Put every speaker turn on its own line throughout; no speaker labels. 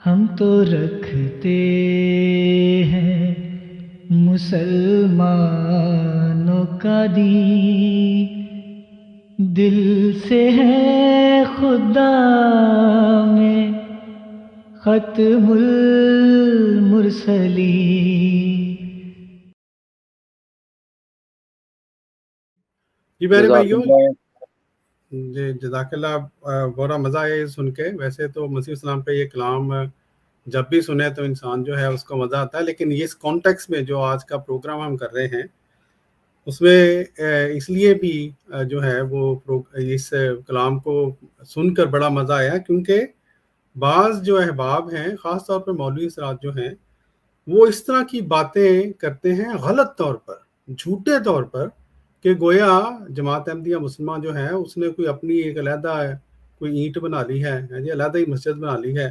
ہم تو رکھتے ہیں مسلمانوں کا دین، دل سے ہے خدا میں ختم المرسلین۔
جی میرے
جزاک
بھائیوں،
اللہ۔
جی جزاک اللہ، بڑا مزہ آیا یہ سن کے۔ ویسے تو مسیح السلام پہ یہ کلام جب بھی سنے تو انسان جو ہے اس کو مزہ آتا ہے، لیکن اس کانٹیکس میں جو آج کا پروگرام ہم کر رہے ہیں اس میں اس لیے بھی جو ہے وہ اس کلام کو سن کر بڑا مزہ آیا، کیونکہ بعض جو احباب ہیں، خاص طور پر مولوی حضرات جو ہیں، وہ اس طرح کی باتیں کرتے ہیں غلط طور پر، جھوٹے طور پر، کہ گویا جماعت احمدیہ مسلمہ جو ہے اس نے کوئی اپنی ایک علیحدہ کوئی اینٹ بنا لی ہے، علیحدہ ہی مسجد بنا لی ہے،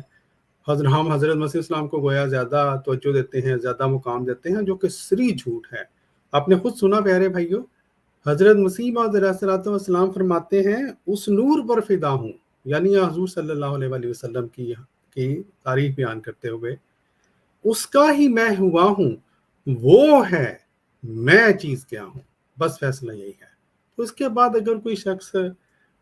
ہم حضرت مسیح اسلام کو گویا زیادہ توجہ دیتے ہیں، زیادہ مقام دیتے ہیں، جو کہ سری جھوٹ ہے۔ آپ نے خود سنا پیارے بھائیو، حضرت مسیح موعود علیہ الصلوۃ والسلام فرماتے ہیں اس نور پر فدا ہوں، یعنی حضور صلی اللہ علیہ وآلہ وسلم کی تعریف بیان کرتے ہوئے، اس کا ہی میں ہوا ہوں، وہ ہے، میں چیز کیا ہوں، بس فیصلہ یہی ہے۔ تو اس کے بعد اگر کوئی شخص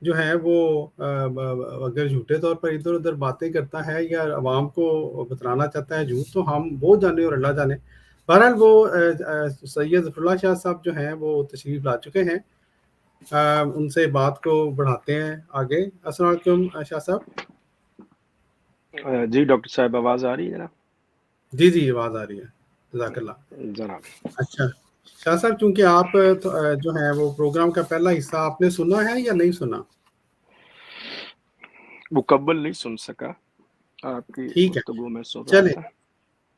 جو ہے وہ اگر جھوٹے طور پر ادھر ادھر باتیں کرتا ہے یا عوام کو بتلانا چاہتا ہے جھوٹ، تو ہم وہ جانے اور اللہ جانے۔ بہرحال وہ سید ظفر اللہ شاہ صاحب جو ہیں وہ تشریف لا چکے ہیں، ان سے بات کو بڑھاتے ہیں آگے۔ السلام علیکم شاہ صاحب۔
جی ڈاکٹر صاحب آواز آ رہی ہے جناب؟
جی جی آواز آ رہی ہے، جزاک اللہ۔
جناب
اچھا شاہ صاحب، چونکہ آپ جو ہے وہ پروگرام کا پہلا حصہ آپ نے سنا ہے یا نہیں سنا؟
مکمل نہیں سن سکا، آپ کی
ٹھیک ہے،
گفتگو میں سن رہا
چلیں
تھا۔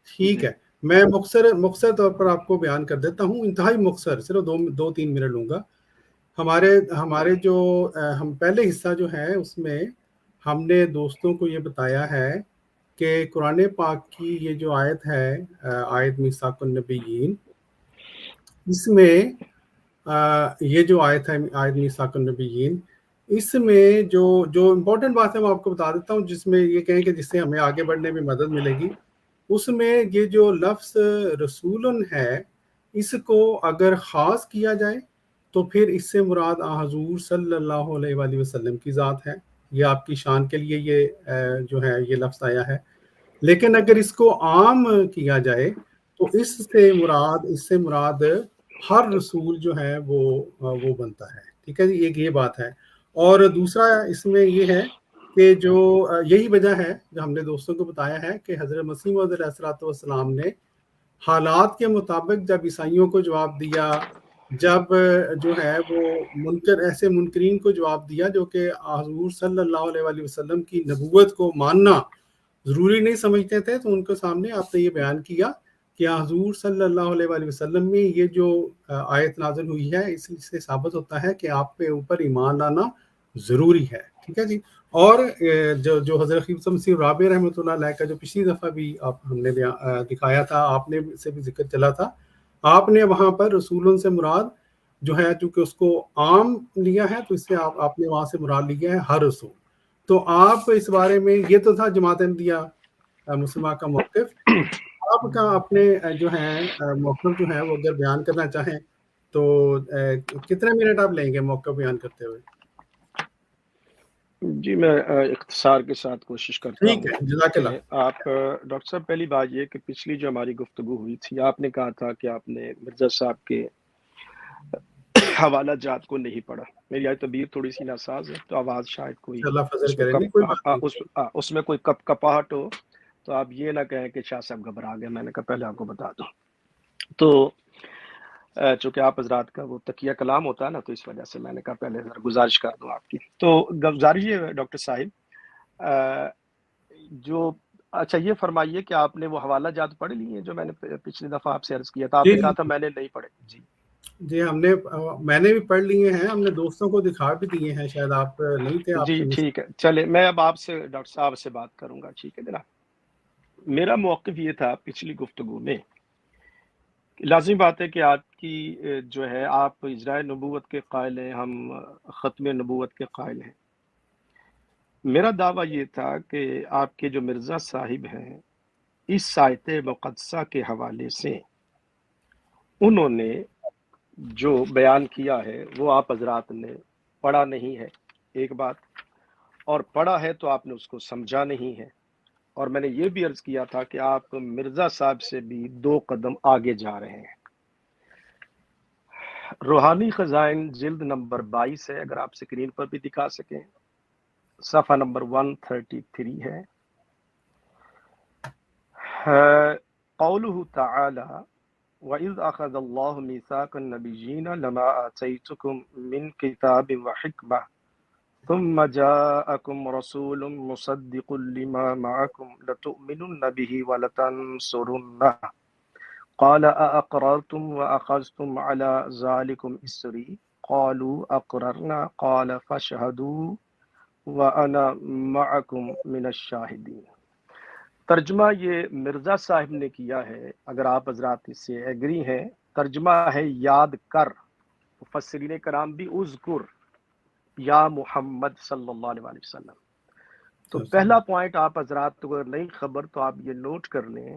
ٹھیک ہے، میں مختصر طور پر آپ کو بیان کر دیتا ہوں، انتہائی مختصر، صرف 2-3 منٹ لوں گا۔ ہمارے جو ہم پہلے حصہ جو ہے اس میں ہم نے دوستوں کو یہ بتایا ہے کہ قرآن پاک کی یہ جو آیت ہے، آیت میثاق النبیین، اس میں یہ جو آیت ہے آیت میثاق النبیین، اس میں جو امپورٹنٹ بات ہے وہ آپ کو بتا دیتا ہوں، جس میں یہ کہیں کہ جس سے ہمیں آگے بڑھنے میں مدد ملے گی۔ اس میں یہ جو لفظ رسولن ہے، اس کو اگر خاص کیا جائے تو پھر اس سے مراد حضور صلی اللہ علیہ وآلہ وسلم کی ذات ہے، یہ آپ کی شان کے لیے یہ جو ہے یہ لفظ آیا ہے۔ لیکن اگر اس کو عام کیا جائے تو اس سے مراد ہر رسول جو ہے وہ بنتا ہے، ٹھیک ہے جی، ایک یہ بات ہے۔ اور دوسرا اس میں یہ ہے کہ جو یہی وجہ ہے جو ہم نے دوستوں کو بتایا ہے کہ حضرت مسیح موعود علیہ الصلوۃ والسلام نے حالات کے مطابق جب عیسائیوں کو جواب دیا، جب جو ہے وہ ایسے منکرین کو جواب دیا جو کہ حضور صلی اللہ علیہ وآلہ وسلم کی نبوت کو ماننا ضروری نہیں سمجھتے تھے، تو ان کے سامنے آپ نے یہ بیان کیا کہ حضور صلی اللہ علیہ وآلہ وسلم میں یہ جو آیت نازل ہوئی ہے، اس سے ثابت ہوتا ہے کہ آپ کے اوپر ایمان لانا ضروری ہے، ٹھیک ہے جی۔ اور جو حضرت خلیفہ مسیح رابع رحمۃ اللہ علیہ کا جو پچھلی دفعہ بھی ہم نے دکھایا تھا، آپ نے سے بھی ذکر چلا تھا، آپ نے وہاں پر رسولوں سے مراد جو ہے چونکہ اس کو عام لیا ہے، تو اس سے آپ نے وہاں سے مراد لیا ہے ہر رسول۔ تو آپ اس بارے میں، یہ تو تھا جماعت احمدیہ مسلمہ کا موقف، آپ کا اپنے جو ہے موقف جو ہے وہ اگر بیان کرنا چاہیں تو کتنے منٹ آپ لیں گے موقف بیان کرتے ہوئے؟
جی میں اختصار کے ساتھ کوشش کرتا
ٹھیک
ہوں
ہے، جزاک
کہ
اللہ۔
آپ ڈاکٹر صاحب، پہلی بات یہ کہ پچھلی جو ہماری گفتگو ہوئی تھی، آپ نے کہا تھا کہ آپ نے مرزا صاحب کے حوالہ جات کو نہیں پڑھا۔ میری آج طبیعت تھوڑی سی ناساز ہے، تو آواز شاید کوئی
اللہ فضل کرے، نہیں کوئی بات نہیں۔
اس میں کوئی کپاہٹ ہو تو آپ یہ نہ کہیں کہ شاہ صاحب گھبرا گئے، میں نے کہا پہلے آپ کو بتا دوں۔ تو چونکہ آپ حضرات کا وہ تقیہ کلام ہوتا ہے نا، تو اس وجہ سے میں نے کہا پہلے گزارش کر دوں آپ کی۔ تو گزارش یہ ہے ڈاکٹر صاحب، جو اچھا یہ فرمائیے کہ آپ نے وہ حوالہ جات پڑھ لی ہیں جو میں نے پچھلی دفعہ آپ سے عرض کیا تھا؟ آپ نے کہا تھا میں نے نہیں پڑھے۔ جی
جی میں نے بھی پڑھ لیے ہیں، ہم نے دوستوں کو دکھا بھی دیے ہیں، شاید آپ نہیں تھے، آپ
جی ٹھیک ہے، چلے میں اب آپ سے ڈاکٹر صاحب سے بات کروں گا، ٹھیک ہے جناب۔ میرا موقف یہ تھا پچھلی گفتگو میں، لازمی بات ہے کہ آپ کی جو ہے آپ اجراء نبوت کے قائل ہیں، ہم ختم نبوت کے قائل ہیں۔ میرا دعویٰ یہ تھا کہ آپ کے جو مرزا صاحب ہیں اس آیت مقدسہ کے حوالے سے انہوں نے جو بیان کیا ہے وہ آپ حضرات نے پڑھا نہیں ہے، ایک بات، اور پڑھا ہے تو آپ نے اس کو سمجھا نہیں ہے، اور میں نے یہ بھی عرض کیا تھا کہ آپ مرزا صاحب سے بھی 2 قدم آگے جا رہے ہیں۔ روحانی خزائن جلد نمبر 22 ہے، اگر آپ سکرین پر بھی دکھا سکیں، صفحہ نمبر 133 ہے۔ قوله تعالی وَإِذْ أَخَذَ اللَّهُ مِيثَاقَ النَّبِيِّينَ لَمَا آتَيْتُكُم مِّن كِتَابٍ وَحِكْمَةٍ ثُمَّ جَاءَكُمْ رَسُولٌ مُصَدِّقٌ لِّمَا مَعَكُمْ لَتُؤْمِنُنَّ بِهِ وَلَتَنصُرُنَّهُ قَالَ أَأَقْرَرْتُمْ وَأَخَذْتُمْ عَلَىٰ ذَلِكُمْ إِصْرِي قَالُوا أَقْرَرْنَا قَالَ فَاشْهَدُوا وَأَنَا مَعَكُمْ مِنَ الشَّاهِدِينَ۔ ترجمہ یہ مرزا صاحب نے کیا ہے، اگر آپ حضرات اس سے ایگری ہیں۔ ترجمہ ہے یاد کر، مفسرین کرام بھی اذکر یا محمد صلی اللہ علیہ وآلہ وسلم۔ تو پہلا پوائنٹ آپ حضرات کو اگر نہیں خبر تو آپ یہ نوٹ کر لیں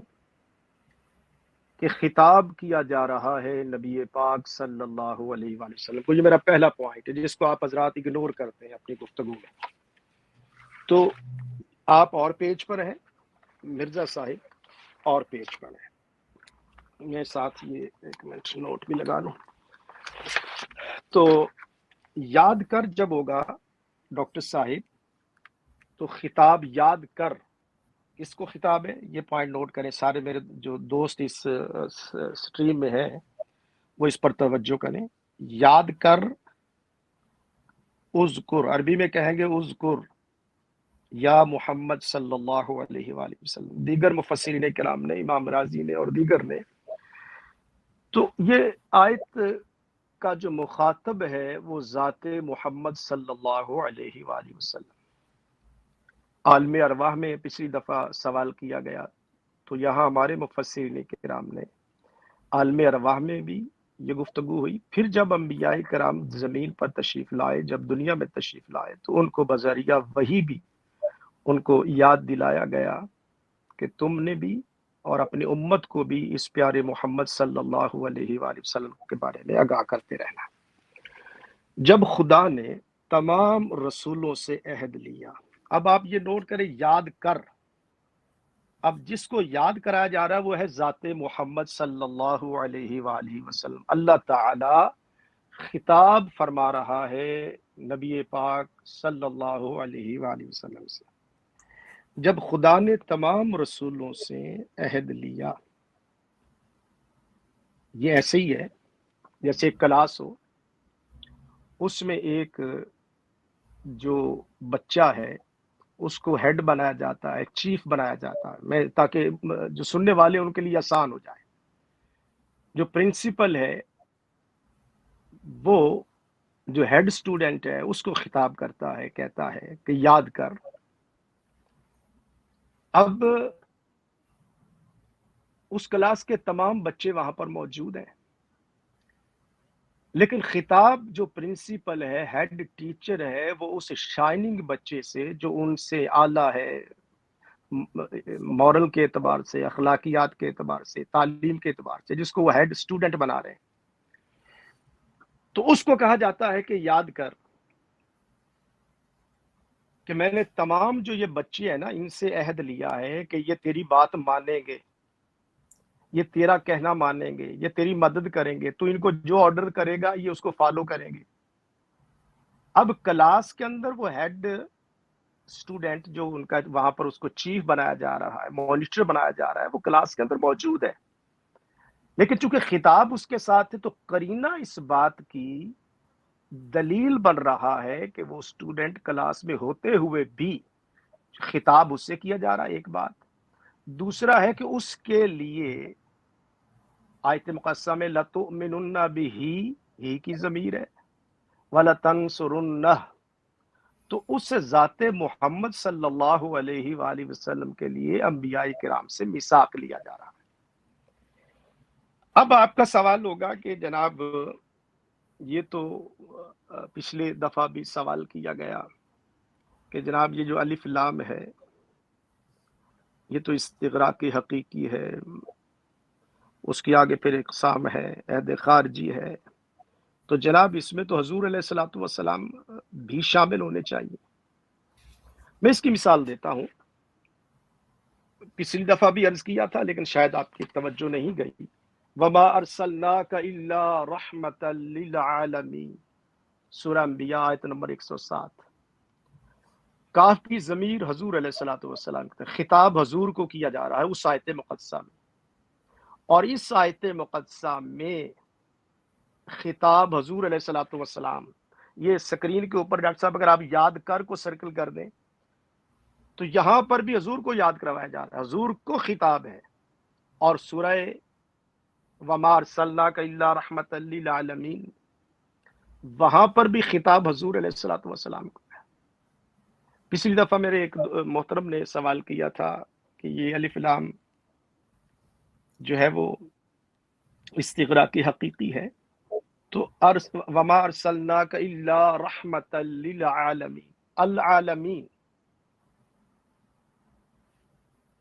کہ خطاب کیا جا رہا ہے نبی پاک صلی اللہ علیہ وآلہ وسلم کو۔ یہ میرا پہلا پوائنٹ ہے جس کو آپ حضرات اگنور کرتے ہیں اپنی گفتگو میں۔ تو آپ اور پیج پر ہیں، مرزا صاحب اور پیج پر ہے، میں ساتھ یہ 1 منٹ نوٹ بھی لگا لوں۔ تو یاد کر جب ہوگا ڈاکٹر صاحب تو خطاب یاد کر، کس کو خطاب ہے یہ پوائنٹ نوٹ کریں، سارے میرے جو دوست اس سٹریم میں ہیں وہ اس پر توجہ کریں۔ یاد کر، اذکر، عربی میں کہیں گے اذکر یا محمد صلی اللہ علیہ وآلہ وسلم، دیگر مفسرین کرام نے، امام رازی نے اور دیگر نے۔ تو یہ آیت کا جو مخاطب ہے وہ ذات محمد صلی اللہ علیہ وآلہ وسلم۔ عالم ارواح میں پچھلی دفعہ سوال کیا گیا، تو یہاں ہمارے مفسرین کرام نے عالم ارواح میں بھی یہ گفتگو ہوئی، پھر جب انبیاء کرام زمین پر تشریف لائے، جب دنیا میں تشریف لائے، تو ان کو بذریعہ وحی بھی ان کو یاد دلایا گیا کہ تم نے بھی اور اپنی امت کو بھی اس پیارے محمد صلی اللہ علیہ وآلہ وسلم کے بارے میں آگاہ کرتے رہنا۔ جب خدا نے تمام رسولوں سے عہد لیا، اب آپ یہ نوٹ کریں یاد کر، اب جس کو یاد کرایا جا رہا ہے وہ ہے ذات محمد صلی اللہ علیہ وآلہ وسلم۔ اللہ تعالی خطاب فرما رہا ہے نبی پاک صلی اللہ علیہ وآلہ وسلم سے۔ جب خدا نے تمام رسولوں سے عہد لیا، یہ ایسے ہی ہے جیسے ایک کلاس ہو، اس میں ایک جو بچہ ہے اس کو ہیڈ بنایا جاتا ہے، چیف بنایا جاتا ہے، تاکہ جو سننے والے ان کے لیے آسان ہو جائے۔ جو پرنسپل ہے وہ جو ہیڈ سٹوڈنٹ ہے اس کو خطاب کرتا ہے، کہتا ہے کہ یاد کر۔ اب اس کلاس کے تمام بچے وہاں پر موجود ہیں، لیکن خطاب جو پرنسپل ہے، ہیڈ ٹیچر ہے، وہ اس شائننگ بچے سے جو ان سے اعلیٰ ہے مورل کے اعتبار سے، اخلاقیات کے اعتبار سے، تعلیم کے اعتبار سے، جس کو وہ ہیڈ سٹوڈنٹ بنا رہے ہیں، تو اس کو کہا جاتا ہے کہ یاد کر کہ میں نے تمام جو یہ بچے ہیں نا ان سے عہد لیا ہے کہ یہ تیری بات مانیں گے، یہ تیرا کہنا مانیں گے، یہ تیری مدد کریں گے، تو ان کو جو آرڈر کرے گا یہ اس کو فالو کریں گے۔ اب کلاس کے اندر وہ ہیڈ اسٹوڈنٹ جو ان کا وہاں پر اس کو چیف بنایا جا رہا ہے، مانیٹر بنایا جا رہا ہے، وہ کلاس کے اندر موجود ہے، لیکن چونکہ خطاب اس کے ساتھ ہے تو قرینہ اس بات کی دلیل بن رہا ہے کہ وہ اسٹوڈنٹ کلاس میں ہوتے ہوئے بھی خطاب اس سے کیا جا رہا ہے، ایک بات۔ دوسرا ہے کہ اس کے لیے آیت مقدسہ میں لَتُؤْمِنُنَّ بِهِ ہی کی ضمیر ہے، وَلَتَنْصُرُنَّهُ، تو اس ذات محمد صلی اللہ علیہ وآلہ وسلم کے لیے انبیاء کرام سے میثاق لیا جا رہا ہے۔ اب آپ کا سوال ہوگا کہ جناب یہ تو پچھلے دفعہ بھی سوال کیا گیا کہ جناب یہ جو الف لام ہے یہ تو استغراقی حقیقی ہے، اس کے آگے پھر اقسام ہے، عہد خارجی ہے، تو جناب اس میں تو حضور علیہ الصلوۃ والسلام بھی شامل ہونے چاہیے۔ میں اس کی مثال دیتا ہوں، پچھلی دفعہ بھی عرض کیا تھا لیکن شاید آپ کی توجہ نہیں گئی، وما ارسلناک الا رحمتا للعالمین، سورہ انبیاء آیت نمبر 107۔ کاف کی ضمیر حضور علیہ الصلوۃ والسلام کا خطاب حضور کو کیا جا رہا ہے اس آیت مقدسہ میں، اور اس آیت مقدسہ میں خطاب حضور علیہ الصلوۃ والسلام، یہ سکرین کے اوپر ڈاکٹر صاحب اگر آپ یاد کر کو سرکل کر دیں تو یہاں پر بھی حضور کو یاد کروایا جا رہا ہے، حضور کو خطاب ہے، اور سورہ وما ارسلناک الا رحمتا للعالمین وہاں پر بھی خطاب حضور علیہ الصلوۃ والسلام کو ہے۔ پچھلی دفعہ میرے ایک محترم نے سوال کیا تھا کہ یہ الف لام جو ہے وہ استغراقی حقیقی ہے، تو وما ارسلناک الا رحمتا للعالمین، العالمین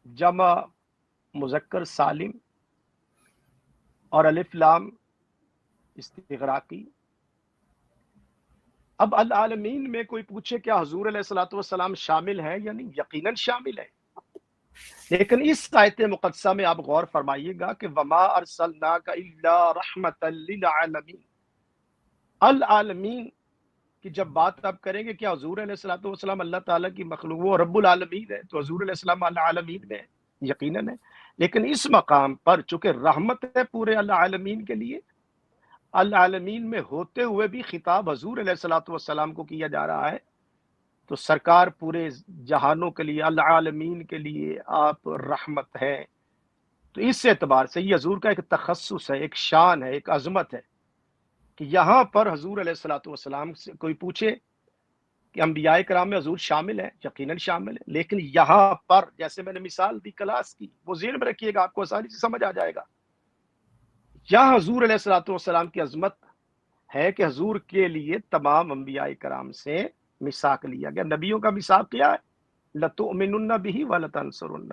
جمع مذکر سالم اور الف لام استغراقی۔ اب العالمین میں کوئی پوچھے کیا حضور علیہ الصلوۃ والسلام شامل ہے یا نہیں؟ یقیناً شامل ہے، لیکن اس آیت مقدسہ میں آپ غور فرمائیے گا کہ وما ارسلناک الا رحمتا للعالمین، العالمین کی جب بات آپ کریں گے کیا حضور علیہ الصلوۃ والسلام اللہ تعالیٰ کی مخلوق، وہ رب العالمین ہے، تو حضور علیہ السلام العالمین میں یقیناً ہے، لیکن اس مقام پر چونکہ رحمت ہے پورے العالمین کے لیے، العالمین میں ہوتے ہوئے بھی خطاب حضور علیہ الصلوۃ والسلام کو کیا جا رہا ہے، تو سرکار پورے جہانوں کے لیے، العالمین کے لیے آپ رحمت ہیں۔ تو اس اعتبار سے یہ حضور کا ایک تخصص ہے، ایک شان ہے، ایک عظمت ہے کہ یہاں پر حضور علیہ الصلوۃ والسلام سے کوئی پوچھے کہ انبیاء کرام میں حضور شامل ہیں، یقیناً شامل ہے، لیکن یہاں پر جیسے میں نے مثال دی کلاس کی، وہ ذہن میں رکھیے گا، آپ کو آسانی سے سمجھ آ جائے گا، یہاں حضور علیہ الصلوۃ والسلام کی عظمت ہے کہ حضور کے لیے تمام انبیاء کرام سے میثاق لیا گیا۔ نبیوں کا میثاق کیا ہے؟ لتؤمنن بہ ولتنصرن،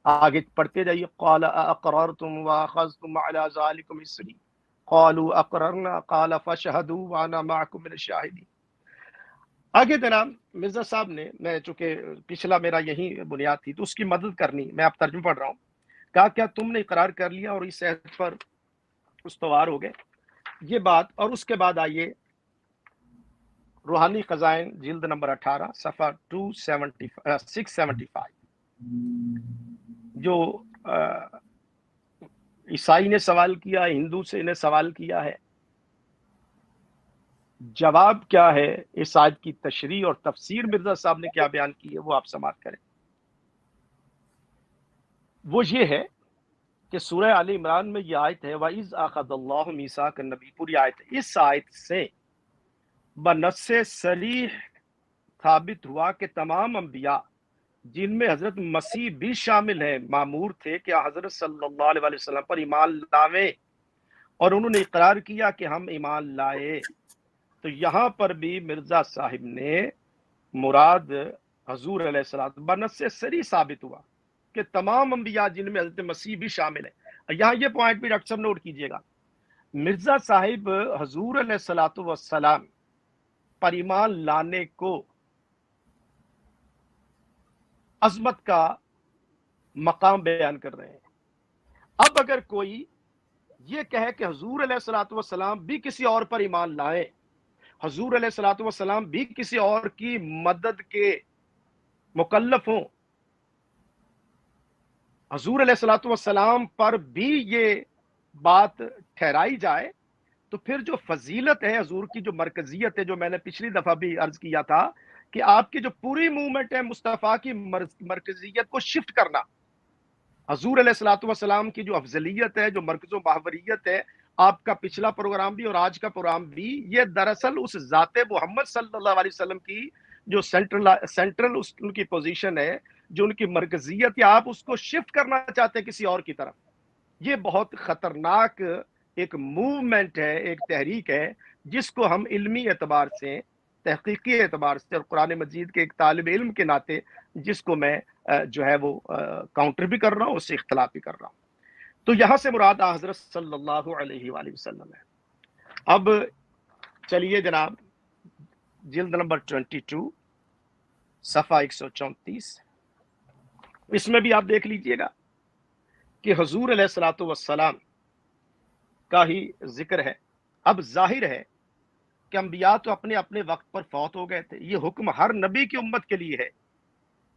آگے پڑھتے جائیے، قال اقررتم واخذتم علی ذلکم اصری قالوا اقررنا قال فاشهدوا وانا معكم من الشاهدین۔ آگے جناب مرزا صاحب نے، میں چونکہ پچھلا میرا یہی بنیاد تھی تو اس کی مدد کرنی، میں اب ترجمہ پڑھ رہا ہوں، کہا کیا تم نے اقرار کر لیا اور اس عہد پر استوار ہو گئے، یہ بات، اور اس کے بعد آئیے روحانی خزائن جلد نمبر 18 صفحہ 675، جو عیسائی نے سوال کیا، ہندو سے نے سوال کیا ہے، جواب کیا ہے، اس آیت کی تشریح اور تفسیر مرزا صاحب نے کیا بیان کی ہے وہ آپ سماعت کریں۔ وہ یہ ہے کہ سورہ آل عمران میں یہ آیت ہے، وَإِذْ أَخَذَ اللَّهُ مِيثَاقَ النَّبِيِّينَ، پوری آیت ہے، اس آیت سے بنص صریح ثابت ہوا کہ تمام انبیاء جن میں حضرت مسیح بھی شامل ہیں مامور تھے کہ حضرت صلی اللہ علیہ وسلم پر ایمان لائیں، اور انہوں نے اقرار کیا کہ ہم ایمان لائے۔ تو یہاں پر بھی مرزا صاحب نے مراد حضور علیہ السلام بنص صریح ثابت ہوا کہ تمام انبیاء جن میں حضرت مسیح بھی شامل ہے۔ یہاں یہ پوائنٹ بھی ڈاکٹر صاحب نوٹ کیجئے گا، مرزا صاحب حضور علیہ الصلوۃ والسلام پر ایمان لانے کو عظمت کا مقام بیان کر رہے ہیں۔ اب اگر کوئی یہ کہے کہ حضور علیہ الصلوۃ والسلام بھی کسی اور پر ایمان لائیں، حضور علیہ الصلوۃ والسلام بھی کسی اور کی مدد کے مکلف ہوں، حضور علیہ الصلوۃ والسلام پر بھی یہ بات ٹھہرائی جائے، تو پھر جو فضیلت ہے حضور کی، جو مرکزیت ہے، جو میں نے پچھلی دفعہ بھی عرض کیا تھا کہ آپ کی جو پوری موومنٹ ہے مصطفیٰ کی مرکزیت کو شفٹ کرنا، حضور علیہ الصلوۃ والسلام کی جو افضلیت ہے، جو مرکز و محوریت ہے، آپ کا پچھلا پروگرام بھی اور آج کا پروگرام بھی، یہ دراصل اس ذات محمد صلی اللہ علیہ وسلم کی جو سینٹرل ان کی پوزیشن ہے، جو ان کی مرکزیت، یا آپ اس کو شفٹ کرنا چاہتے ہیں کسی اور کی طرف، یہ بہت خطرناک ایک موومنٹ ہے، ایک تحریک ہے، جس کو ہم علمی اعتبار سے تحقیقی اعتبار سے اور قرآن مجید کے ایک طالب علم کے ناطے جس کو میں جو ہے وہ کاؤنٹر بھی کر رہا ہوں، اس سے اختلاف بھی کر رہا ہوں. تو یہاں سے مراد حضرت صلی اللہ علیہ وآلہ وسلم ہے. اب چلیے جناب جلد نمبر 22 صفحہ 134، اس میں بھی آپ دیکھ لیجئے گا کہ حضور علیہ الصلوۃ والسلام کا ہی ذکر ہے. اب ظاہر ہے کہ انبیاء تو اپنے اپنے وقت پر فوت ہو گئے تھے. یہ حکم ہر نبی کی امت کے لیے ہے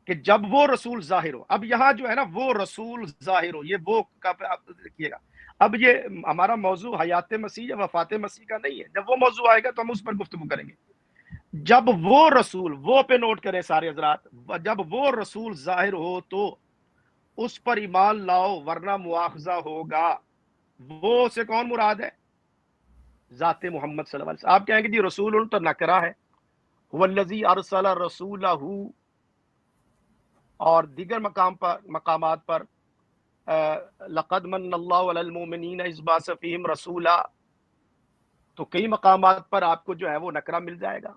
کہ جب وہ رسول ظاہر ہو. اب یہاں جو ہے نا وہ رسول ظاہر ہو، یہ وہ دیکھیے گا. اب یہ ہمارا موضوع حیات مسیح یا وفات مسیح کا نہیں ہے. جب وہ موضوع آئے گا تو ہم اس پر گفتگو کریں گے. جب وہ رسول، وہ پہ نوٹ کریں سارے حضرات، جب وہ رسول ظاہر ہو تو اس پر ایمان لاؤ ورنہ مواخذہ ہوگا. وہ سے کون مراد ہے؟ ذات محمد صلی اللہ علیہ وسلم. آپ کہیں گے جی رسول تو نکرہ ہے، والذی ارسل رسولہ، اور دیگر مقامات پر لقد من اللہ علی المؤمنین اذ بعث فیہم رسولا، تو کئی مقامات پر آپ کو جو ہے وہ نکرہ مل جائے گا.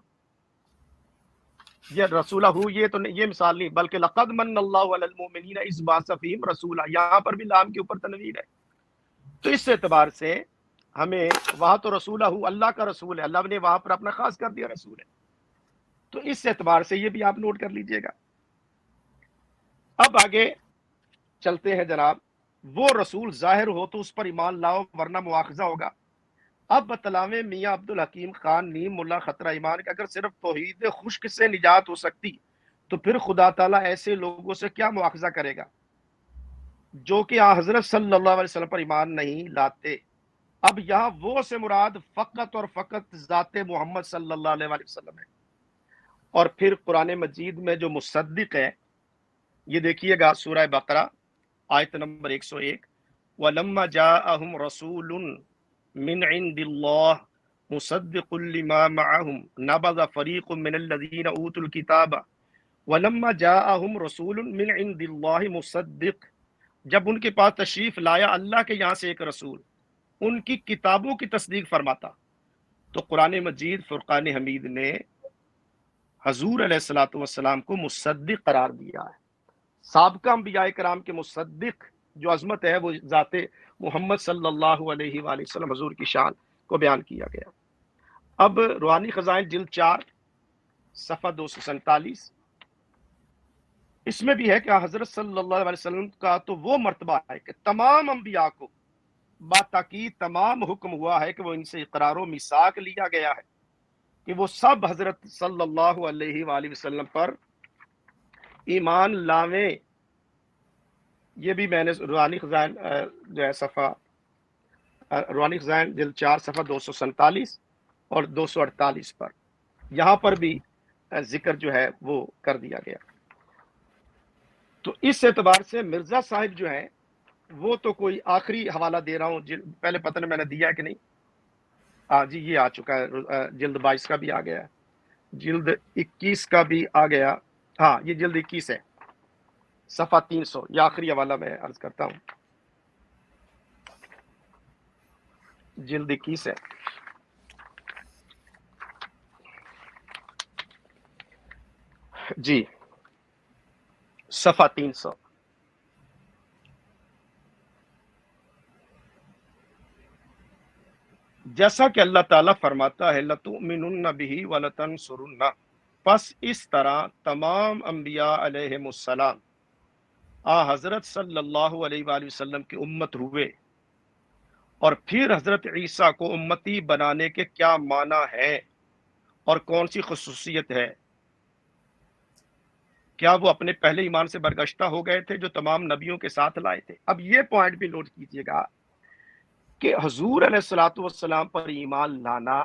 یہ رسولہ یہ تو یہ مثال نہیں، بلکہ لقد من اللہ علی المؤمنین اذ بعث فیہم رسولا، یہاں پر بھی لام کے اوپر تنوین ہے. تو اس اعتبار سے ہمیں وہاں تو رسولہ اللہ کا رسول ہے، اللہ نے وہاں پر اپنا خاص کر دیا رسول ہے. تو اس اعتبار سے یہ بھی آپ نوٹ کر لیجئے گا. اب آگے چلتے ہیں جناب. وہ رسول ظاہر ہو تو اس پر ایمان لاؤ ورنہ مواخذہ ہوگا. اب بتلاویں میاں عبدالحکیم خان نیم ملا خطرہ ایمان کہ اگر صرف توحید خشک سے نجات ہو سکتی تو پھر خدا تعالیٰ ایسے لوگوں سے کیا مواخذہ کرے گا جو کہ حضرت صلی اللہ علیہ وسلم پر ایمان نہیں لاتے. اب یہاں وہ سے مراد فقط اور فقط ذات محمد صلی اللہ علیہ وسلم ہے. اور پھر قرآن مجید میں جو مصدق ہے، یہ دیکھیے گا سورہ بقرہ آیت نمبر 101، وَلَمَّا جَاءَهُمْ رَسُولٌ مِّنْ عِنْدِ اللَّهِ مُصَدِّقٌ لِمَا مَعَهُمْ نَبَذَ فَرِيقٌ مِّنَ الَّذِينَ أُوتُوا الْكِتَابَ وَلَمَّا جَاءَهُمْ رَسُولٌ مِّنْ عِنْدِ اللَّهِ مُصَدِّقٌ، جب ان کے پاس تشریف لایا اللہ کے یہاں سے ایک رسول ان کی کتابوں کی تصدیق فرماتا. تو قرآن مجید فرقان حمید نے حضور علیہ الصلوۃ والسلام کو مصدق قرار دیا ہے. سابقہ انبیاء کرام کے مصدق جو عظمت ہے وہ ذات محمد صلی اللہ علیہ وآلہ وسلم حضور کی شان کو بیان کیا گیا. اب روحانی خزائن جلد 4 صفحہ 247، اس میں بھی ہے کہ حضرت صلی اللہ علیہ وسلم کا تو وہ مرتبہ ہے کہ تمام انبیاء کو باتاکید تمام حکم ہوا ہے کہ وہ ان سے اقرار و میثاق لیا گیا ہے کہ وہ سب حضرت صلی اللہ علیہ وآلہ وسلم پر ایمان لاویں. یہ بھی میں نے روحانی خزائن جو ہے صفحہ روحانی خزائن جلد 4 صفحہ 247 اور 248 پر یہاں پر بھی ذکر جو ہے وہ کر دیا گیا. تو اس اعتبار سے مرزا صاحب جو ہے وہ تو کوئی آخری حوالہ دے رہا ہوں، پہلے پتہ نہیں میں نے دیا ہے کہ نہیں. جی یہ آ چکا ہے، جلد 22 کا بھی آ گیا، جلد 21 کا بھی آ گیا. ہاں یہ جلد 21 ہے صفحہ 300، یہ آخری حوالہ میں عرض کرتا ہوں، جلد 21 ہے. جی صفحہ 300. جیسا کہ اللہ تعالیٰ فرماتا ہے لَتُؤْمِنُنَّ بِهِ وَلَتَنْصُرُنَّ، پس اس طرح تمام انبیاء علیہم السلام حضرت صلی اللہ علیہ وآلہ وسلم کی امت ہوئے. اور پھر حضرت عیسیٰ کو امتی بنانے کے کیا معنی ہے اور کون سی خصوصیت ہے؟ کیا وہ اپنے پہلے ایمان سے برگشتہ ہو گئے تھے جو تمام نبیوں کے ساتھ لائے تھے؟ اب یہ پوائنٹ بھی نوٹ کیجئے گا کہ حضور علیہ الصلوۃ والسلام پر ایمان لانا،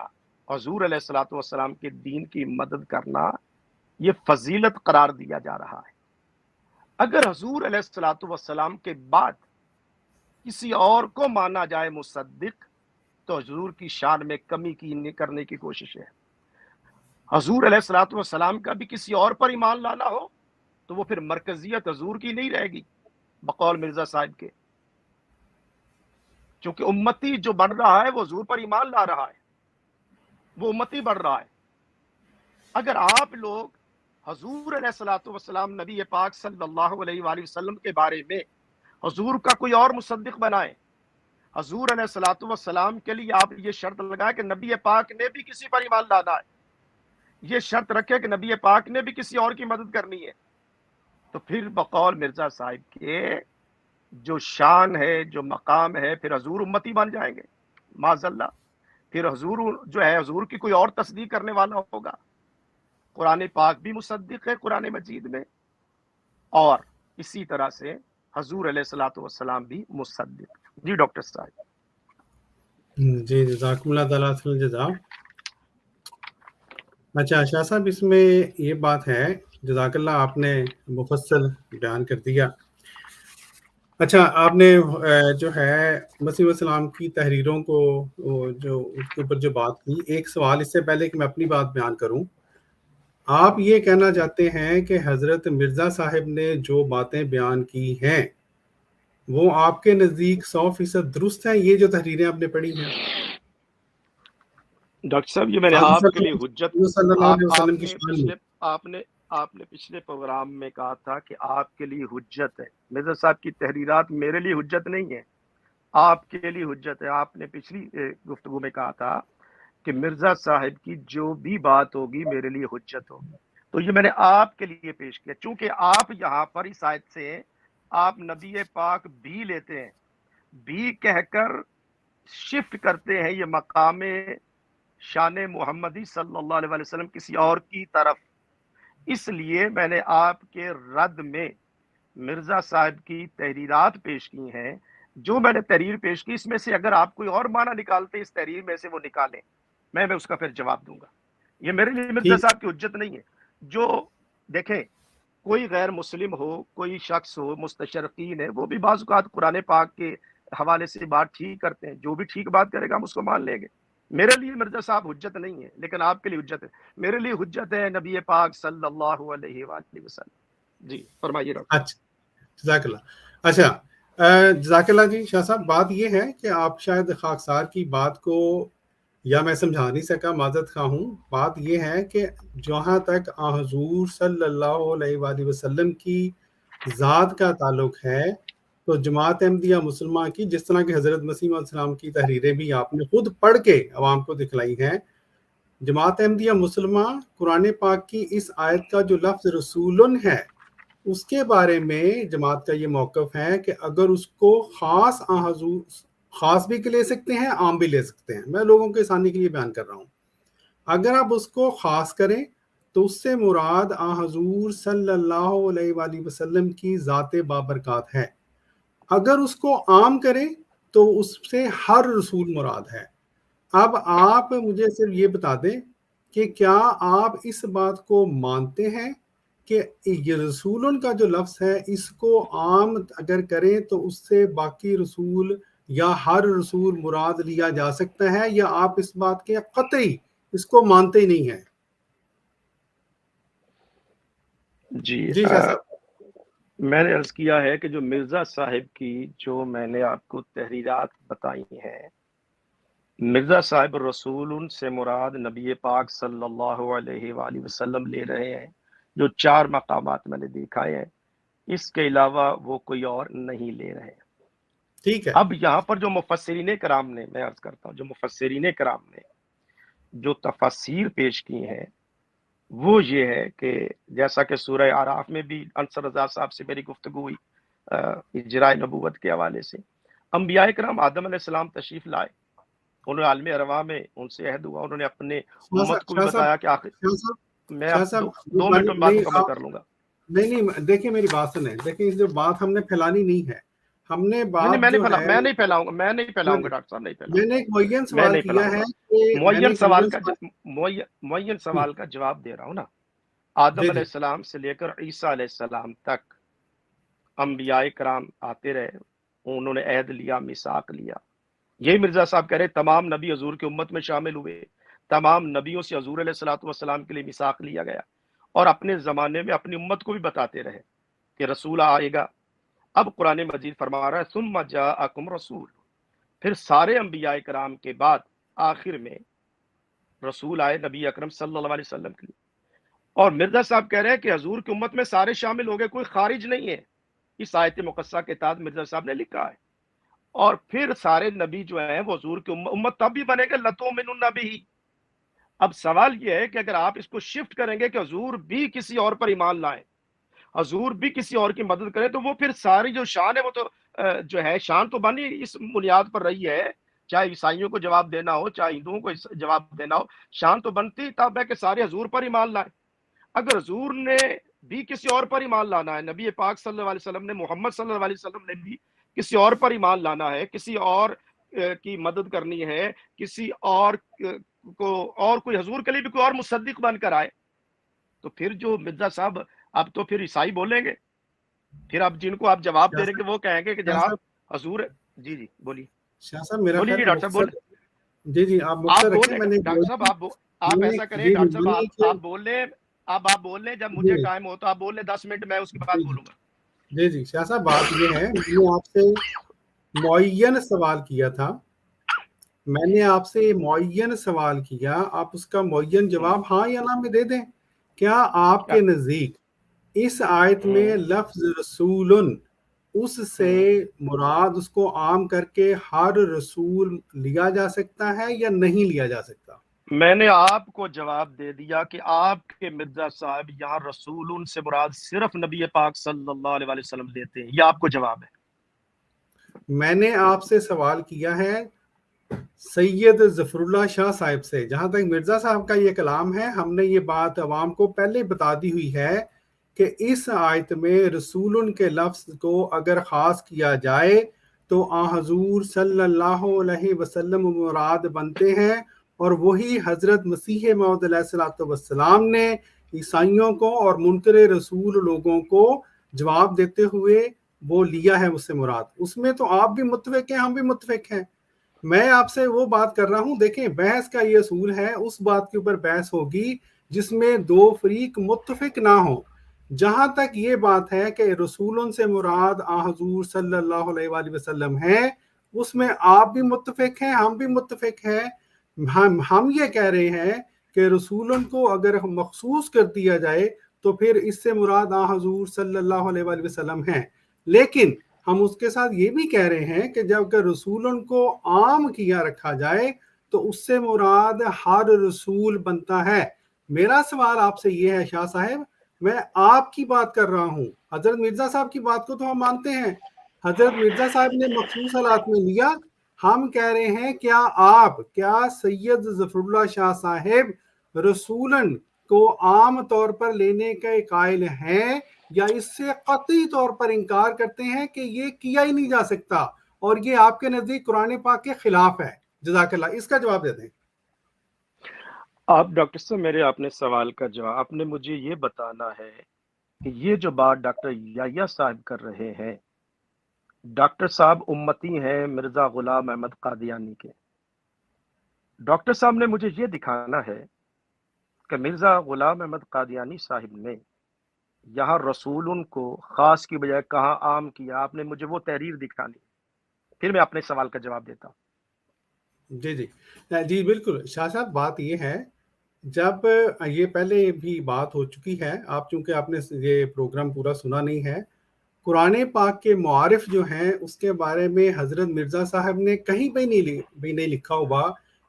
حضور علیہ الصلوۃ والسلام کے دین کی مدد کرنا، یہ فضیلت قرار دیا جا رہا ہے. اگر حضور علیہ الصلوۃ والسلام کے بعد کسی اور کو مانا جائے مصدق تو حضور کی شان میں کمی کرنے کی کوشش ہے. حضور علیہ الصلوۃ والسلام کا بھی کسی اور پر ایمان لانا ہو تو وہ پھر مرکزیت حضور کی نہیں رہے گی بقول مرزا صاحب کے، چونکہ امتی جو بن رہا ہے وہ حضور پر ایمان لا رہا ہے، وہ امتی بڑھ رہا ہے. اگر آپ لوگ حضور علیہ الصلوۃ والسلام نبی پاک صلی اللہ علیہ وآلہ وسلم کے بارے میں حضور کا کوئی اور مصدق بنائیں، حضور علیہ الصلوۃ والسلام کے لیے آپ یہ شرط لگائیں کہ نبی پاک نے بھی کسی پر ایمان لانا ہے، یہ شرط رکھے کہ نبی پاک نے بھی کسی اور کی مدد کرنی ہے، تو پھر بقول مرزا صاحب کے جو شان ہے، جو مقام ہے، پھر حضور امتی بن جائیں گے معاذ اللہ. پھر حضور جو ہے حضور کی کوئی اور تصدیق کرنے والا ہوگا. قرآن پاک بھی مصدق ہے قرآن مجید میں، اور اسی طرح سے حضور علیہ الصلوۃ والسلام بھی مصدق. جی ڈاکٹر صاحب.
جی جزاکم اللہ تعالیٰ خیر الجزا. اچھا شاہ صاحب، اس میں یہ بات ہے، جزاک اللہ، آپ نے مفصل بیان کر دیا. اچھا، آپ نے جو ہے مسیح السلام کی تحریروں کو جو اس کے اوپر جو بات کی، ایک سوال اس سے پہلے کہ میں اپنی بات بیان کروں، آپ یہ کہنا چاہتے ہیں کہ حضرت مرزا صاحب نے جو باتیں بیان کی ہیں وہ آپ کے نزدیک 100% درست ہیں، یہ جو تحریریں آپ نے پڑھی ہیں؟
ڈاکٹر صاحب، یہ میں نے آپ کے لیے حجت،
صلی اللہ علیہ وسلم کی شان میں
آپ نے پچھلے پروگرام میں کہا تھا کہ آپ کے لیے حجت ہے. مرزا صاحب کی تحریرات میرے لیے حجت نہیں ہے، آپ کے لیے حجت ہے. آپ نے پچھلی گفتگو میں کہا تھا کہ مرزا صاحب کی جو بھی بات ہوگی میرے لیے حجت ہوگی. تو یہ میں نے آپ کے لیے پیش کیا، چونکہ آپ یہاں پر اس آیت سے آپ نبی پاک بھی لیتے ہیں، بھی کہہ کر شفٹ کرتے ہیں یہ مقام شان محمدی صلی اللہ علیہ وسلم کسی اور کی طرف. اس لیے میں نے آپ کے رد میں مرزا صاحب کی تحریرات پیش کی ہیں. جو میں نے تحریر پیش کی، اس میں سے اگر آپ کوئی اور معنی نکالتے اس تحریر میں سے، وہ نکالیں، میں اس کا پھر جواب دوں گا. یہ میرے لیے مرزا صاحب کی حجت نہیں ہے. جو دیکھیں، کوئی غیر مسلم ہو، کوئی شخص ہو، مستشرقین ہے، وہ بھی بعض اوقات قرآن پاک کے حوالے سے بات ٹھیک کرتے ہیں. جو بھی ٹھیک بات کرے گا ہم اس کو مان لیں گے. میرے لیے مرزا صاحب حجت نہیں ہے، لیکن آپ کے لیے حجت ہے. میرے لیے حجت ہے نبی پاک صلی اللہ علیہ وآلہ وسلم. جی فرمائیے ڈاکٹر.
اچھا، جزاک اللہ. اچھا جزاک اللہ جی. شاہ صاحب، بات یہ ہے کہ آپ شاید خاکسار کی بات کو یا میں سمجھا نہیں سکا، معذرت خواہ ہوں. بات یہ ہے کہ جہاں تک حضور صلی اللہ علیہ وآلہ وسلم کی ذات کا تعلق ہے، تو جماعت احمدیہ مسلمہ کی، جس طرح کہ حضرت مسیح علیہ السلام کی تحریریں بھی آپ نے خود پڑھ کے عوام کو دکھلائی ہیں، جماعت احمدیہ مسلمہ قرآن پاک کی اس آیت کا جو لفظ رسولن ہے، اس کے بارے میں جماعت کا یہ موقف ہے کہ اگر اس کو خاص حضور، خاص بھی لے سکتے ہیں، عام بھی لے سکتے ہیں. میں لوگوں کے آسانی کے لیے بیان کر رہا ہوں. اگر آپ اس کو خاص کریں تو اس سے مراد حضور صلی اللہ علیہ وآلہ وسلم کی ذات بابرکات ہے. اگر اس کو عام کریں تو اس سے ہر رسول مراد ہے. اب آپ مجھے صرف یہ بتا دیں کہ کیا آپ اس بات کو مانتے ہیں کہ یہ رسولن کا جو لفظ ہے، اس کو عام اگر کریں تو اس سے باقی رسول یا ہر رسول مراد لیا جا سکتا ہے، یا آپ اس بات کے قطعی اس کو مانتے ہی نہیں ہیں؟
جی میں نے عرض کیا ہے کہ جو مرزا صاحب کی جو میں نے آپ کو تحریرات بتائی ہیں، مرزا صاحب رسول سے مراد نبی پاک صلی اللہ علیہ وآلہ وسلم لے رہے ہیں، جو 4 مقامات میں نے دکھائے ہیں. اس کے علاوہ وہ کوئی اور نہیں لے رہے ہیں.
ٹھیک ہے.
اب یہاں پر جو مفسرین کرام نے، میں عرض کرتا ہوں، جو مفسرین کرام نے جو تفاسیر پیش کی ہیں، وہ یہ ہے کہ جیسا کہ سورہ اعراف میں بھی انصر رضا صاحب سے میری گفتگو ہوئی اجراء نبوت کے حوالے سے، انبیاء کرام آدم علیہ السلام تشریف لائے، انہوں نے عالم ارواح میں ان سے عہد ہوا، انہوں نے اپنے امت کو بھی بتایا کہ آخر میں 2 منٹ میں بات مکمل کر لوں گا.
نہیں دیکھیں میری بات سنیں، دیکھیں اس جو بات ہم نے پھیلانی نہیں ہے. ہم نے بات
میں نہیں پھیلاؤں گا ڈاکٹر صاحب، نہیں پھیلاؤں.
میں نے ایک معین سوال کیا ہے،
معین سوال کا جواب دے رہا ہوں نا. آدم علیہ السلام سے لے کر عیسیٰ علیہ السلام تک انبیاء کرام آتے رہے، انہوں نے عہد لیا، میثاق لیا. یہی مرزا صاحب کہہ رہے تمام نبی حضور کی امت میں شامل ہوئے، تمام نبیوں سے حضور علیہ الصلوۃ والسلام کے لیے میثاق لیا گیا، اور اپنے زمانے میں اپنی امت کو بھی بتاتے رہے کہ رسول آئے گا. اب قرآن مجید فرما رہا ہے ثم جاءکم رسول، پھر سارے انبیاء کرام کے بعد آخر میں رسول آئے نبی اکرم صلی اللہ علیہ وسلم کے لیے. اور مرزا صاحب کہہ رہے ہیں کہ حضور کی امت میں سارے شامل ہو گئے, کوئی خارج نہیں ہے. اس آیت مقدسہ کے تحت مرزا صاحب نے لکھا ہے. اور پھر سارے نبی جو ہیں وہ حضور کی امت تب بھی بنے گے لَتُؤْمِنُنَّ بِهِ. اب سوال یہ ہے کہ اگر آپ اس کو شفٹ کریں گے کہ حضور بھی کسی اور پر ایمان لائیں, حضور بھی کسی اور کی مدد کریں, تو وہ پھر ساری جو شان ہے وہ تو جو ہے شان تو بنی اس بنیاد پر رہی ہے, چاہے عیسائیوں کو جواب دینا ہو چاہے ہندوؤں کو جواب دینا ہو, شان تو بنتی تب ہے کہ سارے حضور پر ایمان لائیں. اگر حضور نے بھی کسی اور پر ایمان لانا ہے, نبی پاک صلی اللہ علیہ وسلم نے, محمد صلی اللہ علیہ وسلم نے بھی کسی اور پر ایمان لانا ہے, کسی اور کی مدد کرنی ہے, کسی اور کو, اور کوئی حضور کے لیے بھی کوئی اور مصدق بن کر آئے, تو پھر جو مرزا صاحب اب تو پھر عیسائی بولیں گے, پھر اب جن کو آپ جواب دے رہے ہیں کہ وہ کہیں گے کہ جناب حضور. جی جی بولیے
شاہ صاحب میرا
بولیے
خیال
ڈاکٹر صاحب بولیں.
جی جی آپ
آپ
مختصر رکھیں.
بولیں
میں نے
ڈاکٹر صاحب, آپ ایسا کریں
جی
ڈاکٹر
بولیے
صاحب,
کہ
آپ بول لیں, اب آپ بول لیں, جب مجھے ٹائم ہو تو آپ بول لیں 10 منٹ, میں اس کے بعد بولوں گا.
جی جی شاہ صاحب بات یہ ہے, میں نے آپ سے معین سوال کیا تھا, میں نے آپ سے معین سوال کیا, آپ اس کا معین جواب ہاں یا نہ میں دے دیں. کیا آپ کے نزدیک اس آیت میں لفظ رسولن اس سے مراد اس کو عام کر کے ہر رسول لیا جا سکتا ہے یا نہیں لیا جا سکتا؟
میں نے آپ کو جواب دے دیا کہ آپ کے مرزا صاحب یہاں رسول سے مراد صرف نبی پاک صلی اللہ علیہ وسلم دیتے ہیں, یہ آپ کو جواب ہے.
میں نے آپ سے سوال کیا ہے سید ظفر اللہ شاہ صاحب سے. جہاں تک مرزا صاحب کا یہ کلام ہے, ہم نے یہ بات عوام کو پہلے بتا دی ہوئی ہے کہ اس آیت میں رسول کے لفظ کو اگر خاص کیا جائے تو حضور صلی اللہ علیہ وسلم مراد بنتے ہیں, اور وہی حضرت مسیح موعود علیہ الصلوۃ والسلام نے عیسائیوں کو اور منکر رسول لوگوں کو جواب دیتے ہوئے وہ لیا ہے اس سے مراد. اس میں تو آپ بھی متفق ہیں, ہم بھی متفق ہیں. میں آپ سے وہ بات کر رہا ہوں, دیکھیں بحث کا یہ اصول ہے, اس بات کے اوپر بحث ہوگی جس میں دو فریق متفق نہ ہوں. جہاں تک یہ بات ہے کہ رسولوں سے مراد حضور صلی اللہ علیہ وآلہ وسلم ہے, اس میں آپ بھی متفق ہیں, ہم بھی متفق ہیں. ہم یہ کہہ رہے ہیں کہ رسولوں کو اگر مخصوص کر دیا جائے تو پھر اس سے مراد حضور صلی اللہ علیہ وآلہ وسلم ہیں. لیکن ہم اس کے ساتھ یہ بھی کہہ رہے ہیں کہ جب کہ رسولوں کو عام کیا رکھا جائے تو اس سے مراد ہر رسول بنتا ہے. میرا سوال آپ سے یہ ہے شاہ صاحب, میں آپ کی بات کر رہا ہوں, حضرت مرزا صاحب کی بات کو تو ہم مانتے ہیں, حضرت مرزا صاحب نے مخصوص حالات میں لیا. ہم کہہ رہے ہیں کیا سید ظفر اللہ شاہ صاحب رسولن کو عام طور پر لینے کے قائل ہیں, یا اس سے قطعی طور پر انکار کرتے ہیں کہ یہ کیا ہی نہیں جا سکتا اور یہ آپ کے نزدیک قرآن پاک کے خلاف ہے؟ جزاک اللہ, اس کا جواب دے دیں.
آپ ڈاکٹر صاحب میرے اپنے سوال کا جواب, آپ نے مجھے یہ بتانا ہے کہ یہ جو بات ڈاکٹر یحییٰ صاحب کر رہے ہیں, ڈاکٹر صاحب امتی ہیں مرزا غلام احمد قادیانی کے. ڈاکٹر صاحب نے مجھے یہ دکھانا ہے کہ مرزا غلام احمد قادیانی صاحب نے یہاں رسول کو خاص کی بجائے کہاں عام کیا. آپ نے مجھے وہ تحریر دکھانی, پھر میں اپنے سوال کا جواب دیتا ہوں.
جی جی جی بالکل شاہ صاحب, بات یہ ہے, جب یہ پہلے بھی بات ہو چکی ہے, آپ چونکہ آپ نے یہ پروگرام پورا سنا نہیں ہے, قرآن پاک کے معارف جو ہیں اس کے بارے میں حضرت مرزا صاحب نے کہیں پہ نہیں لکھا ہوا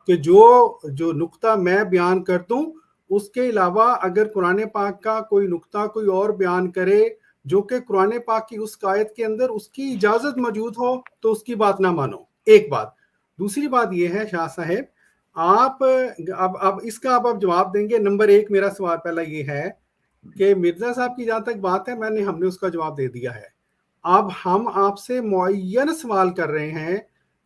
کہ جو نقطہ میں بیان کر دوں اس کے علاوہ اگر قرآن پاک کا کوئی نقطہ کوئی اور بیان کرے جو کہ قرآن پاک کی اس آیت کے اندر اس کی اجازت موجود ہو تو اس کی بات نہ مانو. ایک بات. دوسری بات یہ ہے شاہ صاحب, آپ اب اس کا آپ جواب دیں گے. نمبر ایک میرا سوال پہلا یہ ہے کہ مرزا صاحب کی جہاں تک بات ہے ہم نے اس کا جواب دے دیا ہے. اب ہم آپ سے معین سوال کر رہے ہیں,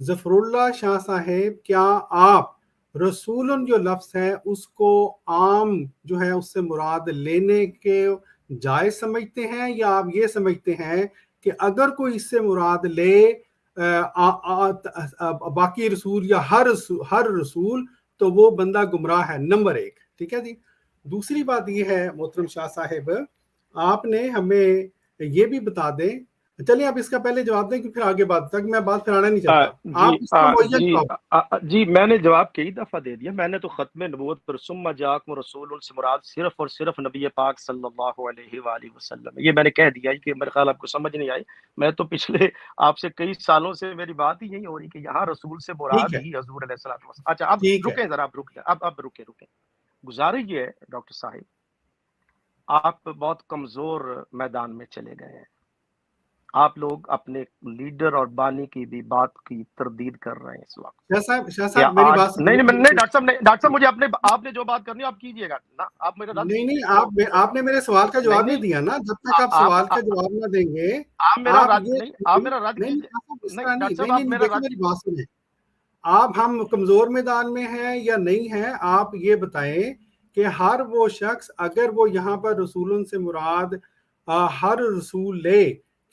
ظفر اللہ شاہ صاحب کیا آپ رسول جو لفظ ہے اس کو عام جو ہے اس سے مراد لینے کے جائز سمجھتے ہیں, یا آپ یہ سمجھتے ہیں کہ اگر کوئی اس سے مراد لے باقی رسول یا ہر رسول تو وہ بندہ گمراہ ہے؟ نمبر ایک. ٹھیک ہے جی. دوسری بات یہ ہے محترم شاہ صاحب, آپ نے ہمیں یہ بھی بتا دیں چلیے آپ اس کا پہلے جواب دیں کہ پھر آگے بات تک میں بات پھرانا نہیں چاہتا. آپ اس کا معین جواب.
جی میں نے جواب کئی دفعہ دے دیا. میں نے تو ختم نبوت پر ثم جاءکم رسول سے مراد صرف اور صرف نبی پاک صلی اللہ علیہ وآلہ وسلم, یہ میں نے کہہ دیا کہ میرے خیال آپ کو سمجھ نہیں آئی. میں تو پچھلے آپ سے کئی سالوں سے میری بات ہی یہی ہو رہی کہ یہاں رسول سے مراد ہی حضور علیہ الصلوۃ والسلام. اچھا اب رکیں ذرا, آپ رک جائیں, اب رکیں. گزارش یہ ہے ڈاکٹر صاحب, آپ بہت کمزور میدان میں چلے گئے ہیں. آپ لوگ اپنے لیڈر اور بانی کی بھی بات کی تردید کر رہے ہیں اس وقت.
شاہ صاحب میری بات
نہیں ڈاکٹر صاحب مجھے آپ نے جو بات کرنی ہے آپ کیجیے گا نا. آپ میرا
نہیں آپ نے میرے سوال کا جواب نہیں دیا نا. جب تک آپ سوال کا جواب نہ دیں گے
آپ میرا رد
میری بات سنیں. آپ ہم کمزور میدان میں ہیں یا نہیں ہیں, آپ یہ بتائیں کہ ہر وہ شخص اگر وہ یہاں پر رسولوں سے مراد ہر رسول لے,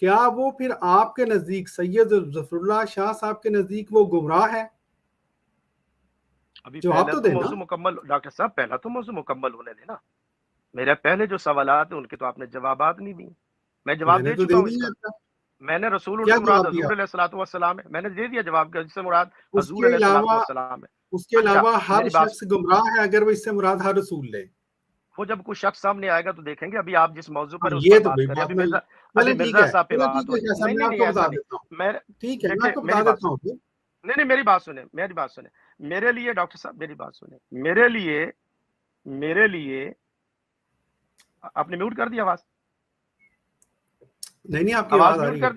کیا وہ پھر آپ کے نزدیک سید ظفر اللہ شاہ صاحب کے نزدیک وہ گمراہ ہے؟
ابھی جواب تو موضوع مکمل ڈاکٹر صاحب, پہلا تو موضوع مکمل ہونے دینا. میرے پہلے جو سوالات ہیں ان کے تو آپ نے جوابات نہیں دی. میں جواب دے چکا ہوں اس کا. میں نے رسول سے مراد حضور علیہ الصلوۃ والسلام ہے, میں نے دے دیا جواب, جس سے مراد حضور علیہ الصلوۃ والسلام ہے.
اس کے علاوہ ہر شخص گمراہ ہے اگر وہ اس سے مراد ہر رسول لے.
وہ جب کوئی شخص سامنے آئے گا تو دیکھیں گے. ابھی آپ جس موضوع پر
یہ تو ابھی
مرزا صاحب پہ بات ہو نہیں, میری بات سنیں. میرے لیے ڈاکٹر صاحب میری بات سنیں. میرے لیے آپ نے میوٹ کر دی آواز؟
نہیں آپ کی آواز آ رہی ہے.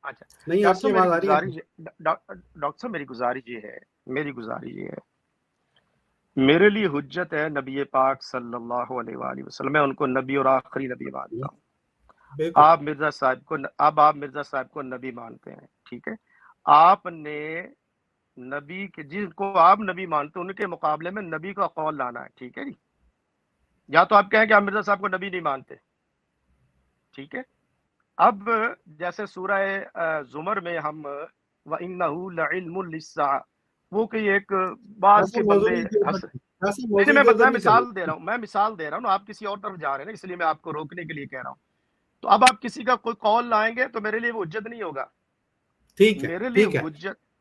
اچھا
نہیں آپ کی آواز آ رہی ہے.
ڈاکٹر صاحب میری گزارش یہ ہے, میرے لیے حجت ہے نبی پاک صلی اللہ علیہ وآلہ وسلم. میں ان کو نبی اور آخری نبی مانتا ہوں. آپ مرزا صاحب کو نبی مانتے ہیں, ٹھیک ہے. آپ نے نبی کے جن کو آپ نبی مانتے ہیں ان کے مقابلے میں نبی کا قول لانا ہے, ٹھیک ہے جی. یا تو آپ کہیں کہ آپ مرزا صاحب کو نبی نہیں مانتے, ٹھیک ہے. اب جیسے سورہ زمر میں ہم وَإِنَّهُ لَعِلْمٌ لِلسَّاعَةِ, وہ کہ ایک بعض کے بندے میں مثال دے رہا ہوں, آپ کسی اور طرف جا رہے ہیں, اس لیے میں آپ کو روکنے کے لیے کہہ رہا ہوں. تو اب آپ کسی کا کوئی قول لائیں گے تو میرے لیے وہ حجت نہیں ہوگا.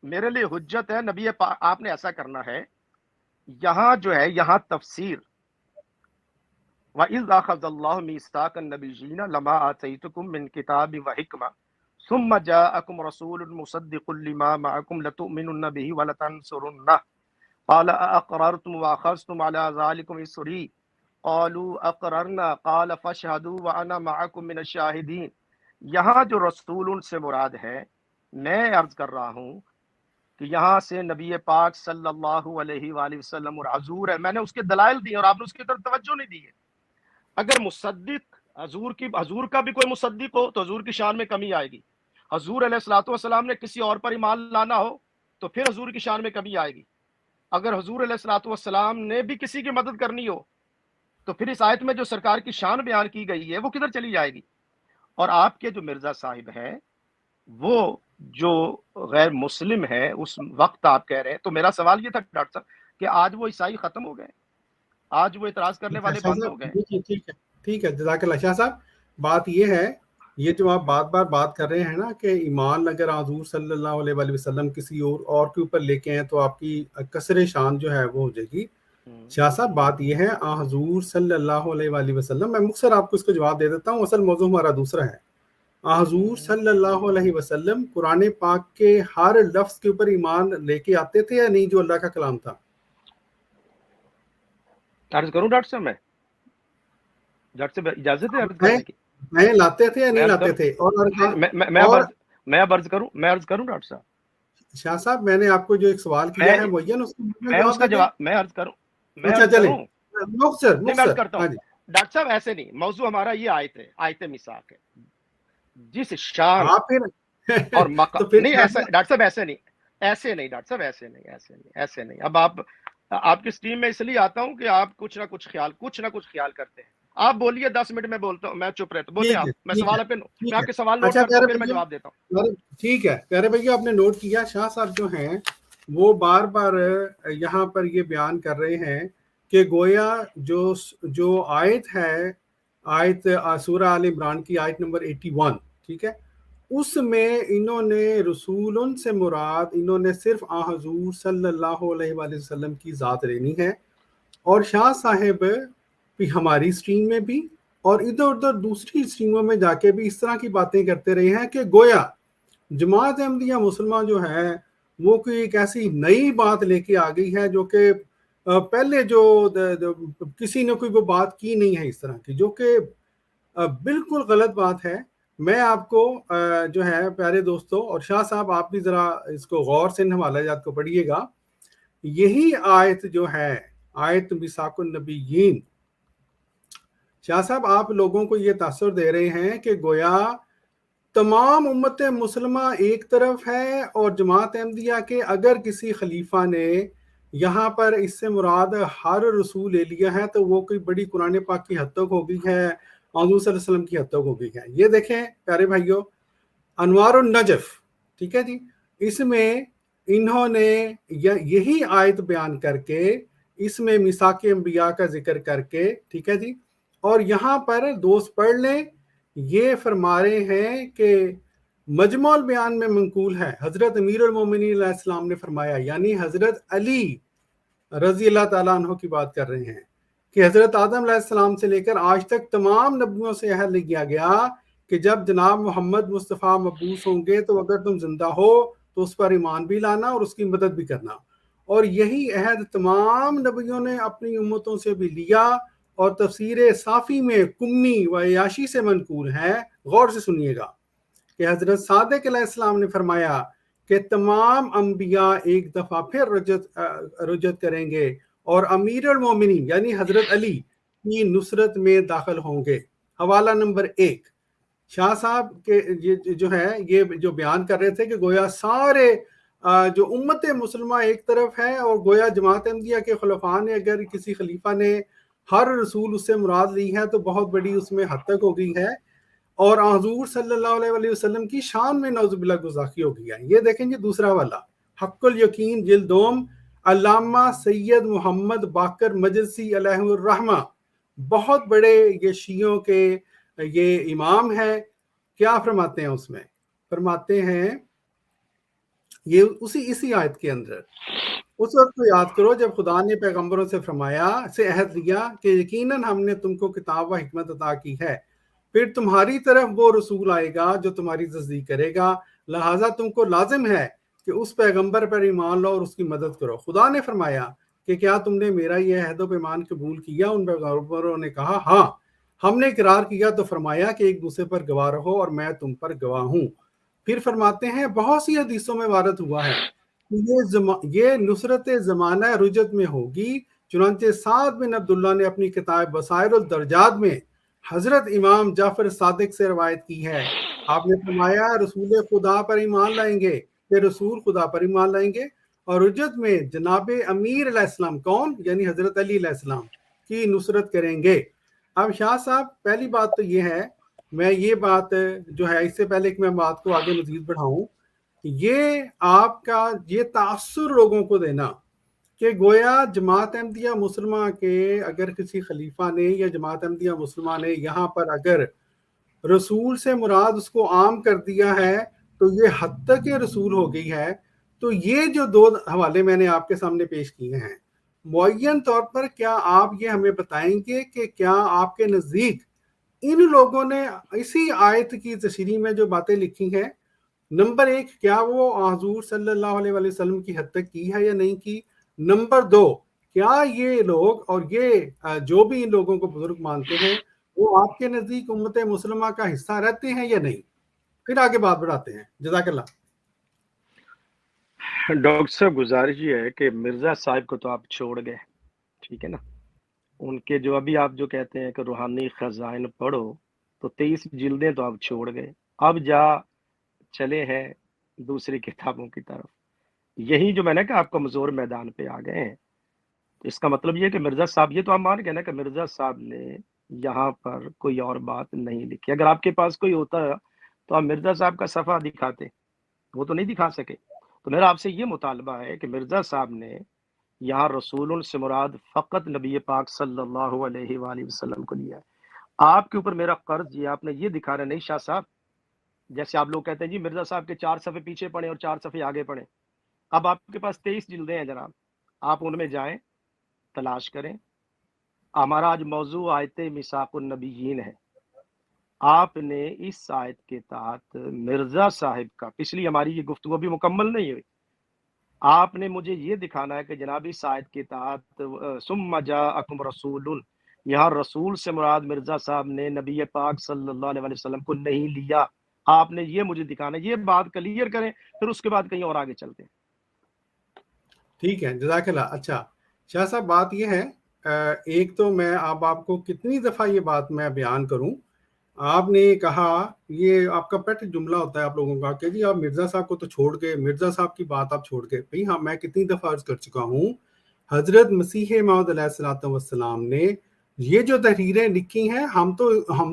میرے لیے حجت ہے نبی پاک. آپ نے ایسا کرنا ہے, یہاں جو ہے یہاں تفسیر وَإِذْ أَخَذَ اللَّهُ مِيثَاقَ النَّبِيِّينَ لَمَا آتَيْتُكُم مِّن كِتَابٍ وَحِكْمَةٍ ثُمَّ جَاءَكُمْ رَسُولٌ مُصَدِّقٌ لِّمَا مَعَكُمْ لَتُؤْمِنُنَّ بِهِ وَلَتَنصُرُنَّهُ قَالَ أَأَقْرَرْتُمْ وَأَخَذْتُمْ عَلَىٰ ذَٰلِكُمْ إِصْرِي قَالُوا أَقْرَرْنَا قَالَ فَاشْهَدُوا وَأَنَا مَعَكُم مِّنَ الشَّاهِدِينَ. یہاں جو رسول سے مراد ہے, میں عرض کر رہا ہوں کہ یہاں سے نبی پاک صلی اللہ علیہ وآلہ وسلم اور حضور ہے. میں نے اس کے دلائل دی اور آپ نے اس کی طرف توجہ نہیں دی ہے. اگر مصدق حضور کا بھی کوئی مصدق ہو تو حضور کی شان میں کمی آئے گی. حضور علیہ الصلوۃ والسلام نے کسی اور پر ایمان لانا ہو تو پھر حضور کی شان میں کمی آئے گی. اگر حضور علیہ الصلوۃ والسلام نے بھی کسی کی مدد کرنی ہو تو پھر اس آیت میں جو سرکار کی شان بیان کی گئی ہے وہ کدھر چلی جائے گی. اور آپ کے جو مرزا صاحب ہیں وہ جو غیر مسلم ہے اس وقت آپ کہہ رہے ہیں. تو میرا سوال یہ تھا ڈاکٹر صاحب کہ آج وہ عیسائی ختم ہو گئے, آج وہ اعتراض کرنے والے بند ہو گئے.
ٹھیک ہے جزاک اللہ شاہ صاحب. بات یہ ہے, یہ جو آپ بات کر رہے ہیں نا کہ ایمان اگر حضور صلی اللہ علیہ وآلہ وسلم کسی اور کے اوپر لے کے ہیں تو آپ کی کسر شان جو ہے وہ ہو جائے گی. شاہ صاحب بات یہ ہے حضور صلی اللہ علیہ وآلہ وسلم, میں مختصر آپ کو اس کا جواب دے دیتا ہوں, اصل موضوع ہمارا دوسرا ہے. حضور صلی اللہ علیہ وسلم قرآن پاک کے ہر لفظ کے اوپر ایمان لے کے آتے تھے یا نہیں جو اللہ کا کلام تھا؟
عرض کروں ڈاکٹر صاحب, میں ڈاکٹر صاحب اجازت ہے عرض کرنے کی؟
میں لاتے تھے یا نہیں لاتے تھے؟
میں عرض کروں ڈاکٹر صاحب.
شاہ صاحب میں نے آپ کو جو ایک سوال کیا ہے وہ
میں عرض کروں. ڈاکٹر صاحب ایسے نہیں, موضوع ہمارا یہ آیت میثاق ہے جس شان اور نہیں ایسا ڈاکٹر صاحب ایسے نہیں ڈاکٹر صاحب ایسے نہیں. اب آپ کی اسٹریم میں اس لیے آتا ہوں کہ آپ کچھ نہ کچھ خیال کرتے ہیں. آپ بولیے 10 منٹ میں بولتا ہوں, میں چپ رہتا ہوں. بولے آپ, میں سوال میں آپ کے سوال نوٹ کرتا ہوں پھر میں جواب دیتا ہوں.
ٹھیک ہے پیارے بھائی, آپ نے نوٹ کیا. شاہ صاحب جو ہیں وہ بار بار یہاں پر یہ بیان کر رہے ہیں کہ گویا جو آیت ہے, آیت سورہ آل عمران کی آیت نمبر 81, ٹھیک ہے, اس میں انہوں نے رسولن سے مراد انہوں نے صرف حضور صلی اللہ علیہ وآلہ وسلم کی ذات لینی ہے، اور شاہ صاحب بھی ہماری اسٹریم میں بھی اور ادھر ادھر دوسری اسٹریموں میں جا کے بھی اس طرح کی باتیں کرتے رہے ہیں کہ گویا جماعت احمدیہ مسلمہ جو ہے وہ کوئی ایک ایسی نئی بات لے کے آ گئی ہے جو کہ پہلے جو کسی نے کوئی وہ بات کی نہیں ہے اس طرح کی، جو کہ بالکل غلط بات ہے۔ میں آپ کو جو ہے پیارے دوستوں، اور شاہ صاحب آپ بھی ذرا اس کو غور سے ان حوالہ جات کو پڑھیے گا، یہی آیت جو ہے آیت میثاق النبیین، شاہ صاحب آپ لوگوں کو یہ تاثر دے رہے ہیں کہ گویا تمام امت مسلمہ ایک طرف ہے، اور جماعت احمدیہ کے اگر کسی خلیفہ نے یہاں پر اس سے مراد ہر رسول لے لیا ہے تو وہ کوئی بڑی قرآن پاک کی حد تک ہو گئی ہے، حضور صلی اللہ علیہ وسلم کی حد تک ہو گئی ہے۔ یہ دیکھیں پیارے بھائیوں، انوار النجف، ٹھیک ہے جی، اس میں انہوں نے یہی آیت بیان کر کے اس میں میثاق انبیاء کا ذکر کر کے، ٹھیک ہے جی، اور یہاں پر دوست پڑھ لیں، یہ فرما رہے ہیں کہ مجموع البیان میں منقول ہے، حضرت امیر المومنین علیہ السلام نے فرمایا، یعنی حضرت علی رضی اللہ تعالیٰ عنہ کی بات کر رہے ہیں، کہ حضرت آدم علیہ السلام سے لے کر آج تک تمام نبیوں سے عہد لیا گیا کہ جب جناب محمد مصطفیٰ مبعوث ہوں گے تو اگر تم زندہ ہو تو اس پر ایمان بھی لانا اور اس کی مدد بھی کرنا، اور یہی عہد تمام نبیوں نے اپنی امتوں سے بھی لیا، اور تفسیر صافی میں کمی و عیاشی سے منقول ہے۔ غور سے سنیے گا کہ حضرت صادق علیہ السلام نے فرمایا کہ تمام انبیاء ایک دفعہ پھر رجت کریں گے اور امیر المومنین یعنی حضرت علی کی نصرت میں داخل ہوں گے۔ حوالہ نمبر 1، شاہ صاحب کے جو ہے یہ جو بیان کر رہے تھے کہ گویا سارے جو امت مسلمہ ایک طرف ہے، اور گویا جماعت احمدیہ کے خلفاء نے اگر کسی خلیفہ نے ہر رسول اس سے مراد لی ہے تو بہت بڑی اس میں حد تک ہو گئی ہے، اور حضور صلی اللہ علیہ وآلہ وسلم کی شان میں نعوذ باللہ گستاخی ہو گئی ہے۔ یہ دیکھیں جی دوسرا والا، حق الیقین جلد دوم، علامہ سید محمد باقر مجلسی علیہ الرحمہ، بہت بڑے یہ شیعوں کے یہ امام ہے۔ کیا فرماتے ہیں اس میں؟ فرماتے ہیں یہ اسی آیت کے اندر، اس وقت کو یاد کرو جب خدا نے پیغمبروں سے فرمایا، سے عہد لیا کہ یقیناً ہم نے تم کو کتاب و حکمت عطا کی ہے، پھر تمہاری طرف وہ رسول آئے گا جو تمہاری تصدیق کرے گا، لہٰذا تم کو لازم ہے کہ اس پیغمبر پر ایمان لو اور اس کی مدد کرو۔ خدا نے فرمایا کہ کیا تم نے میرا یہ عہد و پیمان قبول کیا؟ ان پیغمبروں نے کہا ہاں ہم نے اقرار کیا، تو فرمایا کہ ایک دوسرے پر گواہ رہو اور میں تم پر گواہ ہوں۔ پھر فرماتے ہیں بہت سی حدیثوں میں وارد ہوا ہے یہ نصرت زمانہ رجت میں ہوگی، چنانچہ سعد بن عبداللہ نے اپنی کتاب بصائر الدرجات میں حضرت امام جعفر صادق سے روایت کی ہے، آپ نے فرمایا رسول خدا پر ایمان لائیں گے، کہ رسول خدا پر ایمان لائیں گے، اور رجت میں جناب امیر علیہ السلام، کون؟ یعنی حضرت علی علیہ السلام کی نصرت کریں گے۔ اب شاہ صاحب پہلی بات تو یہ ہے، میں یہ بات جو ہے اس سے پہلے کہ میں بات کو آگے مزید بڑھاؤں، یہ آپ کا یہ تاثر لوگوں کو دینا کہ گویا جماعت احمدیہ مسلمہ کے اگر کسی خلیفہ نے یا جماعت احمدیہ مسلمہ نے یہاں پر اگر رسول سے مراد اس کو عام کر دیا ہے تو یہ حد تک رسول ہو گئی ہے۔ تو یہ جو دو حوالے میں نے آپ کے سامنے پیش کیے ہیں، معین طور پر کیا آپ یہ ہمیں بتائیں گے کہ کیا آپ کے نزدیک ان لوگوں نے اسی آیت کی تشریح میں جو باتیں لکھی ہیں، نمبر 1 کیا وہ حضور صلی اللہ علیہ وآلہ وسلم کی حد تک کی ہے یا نہیں کی؟ نمبر 2 کیا یہ لوگ اور یہ جو بھی ان لوگوں کو بزرگ مانتے ہیں وہ آپ کے نزدیک امت مسلمہ کا حصہ رہتے ہیں یا نہیں؟ پھر آگے بات بڑھاتے ہیں۔ جزاک اللہ۔
ڈاکٹر صاحب گزارش یہ ہے کہ مرزا صاحب کو تو آپ چھوڑ گئے، ٹھیک ہے نا، ان کے جو ابھی آپ جو کہتے ہیں کہ روحانی خزائن پڑھو، تو 23 جلدیں تو آپ چھوڑ گئے، اب چلے ہیں دوسری کتابوں کی طرف۔ یہی جو میں نے کہا آپ کمزور میدان پہ آ گئے ہیں، اس کا مطلب یہ کہ مرزا صاحب، یہ تو آپ مان گئے نا کہ مرزا صاحب نے یہاں پر کوئی اور بات نہیں لکھی۔ اگر آپ کے پاس کوئی ہوتا تو آپ مرزا صاحب کا صفحہ دکھاتے، وہ تو نہیں دکھا سکے۔ تو میرا آپ سے یہ مطالبہ ہے کہ مرزا صاحب نے یہاں رسول سے مراد فقط نبی پاک صلی اللہ علیہ وآلہ وسلم کو لیا ہے۔ آپ کے اوپر میرا قرض یہ آپ نے یہ دکھانا نہیں شاہ صاحب جیسے آپ لوگ کہتے ہیں جی مرزا صاحب کے 4 صفحے پیچھے پڑھیں اور 4 صفحے آگے پڑھیں. اب آپ کے پاس 23 جلدیں ہیں جناب, آپ ان میں جائیں, تلاش کریں. ہمارا آج موضوع آیت میثاق النبیین ہے. آپ نے اس آیت کے تحت مرزا صاحب کا, پچھلی ہماری یہ گفتگو بھی مکمل نہیں ہوئی, آپ نے مجھے یہ دکھانا ہے کہ جناب اس آیت کے تحت ثم جاءکم رسول, یہاں رسول سے مراد مرزا صاحب نے نبی پاک صلی اللہ علیہ وسلم کو نہیں لیا. آپ نے یہ مجھے دکھانا ہے, یہ بات کلیئر کریں, پھر اس کے بعد کہیں اور آگے چلتے ہیں.
ٹھیک ہے, جزاک اللہ. اچھا شاہ صاحب, بات یہ ہے, ایک تو میں اب آپ کو کتنی دفعہ یہ بات میں بیان کروں, آپ نے کہا, یہ آپ کا پیٹ جملہ ہوتا ہے آپ لوگوں کا کہ جی آپ مرزا صاحب کو تو چھوڑ کے, مرزا صاحب کی بات آپ چھوڑ کے. بھئی ہاں, میں کتنی دفعہ عرض کر چکا ہوں, حضرت مسیح موعود علیہ الصلوۃ والسلام نے یہ جو تحریریں لکھی ہیں, ہم تو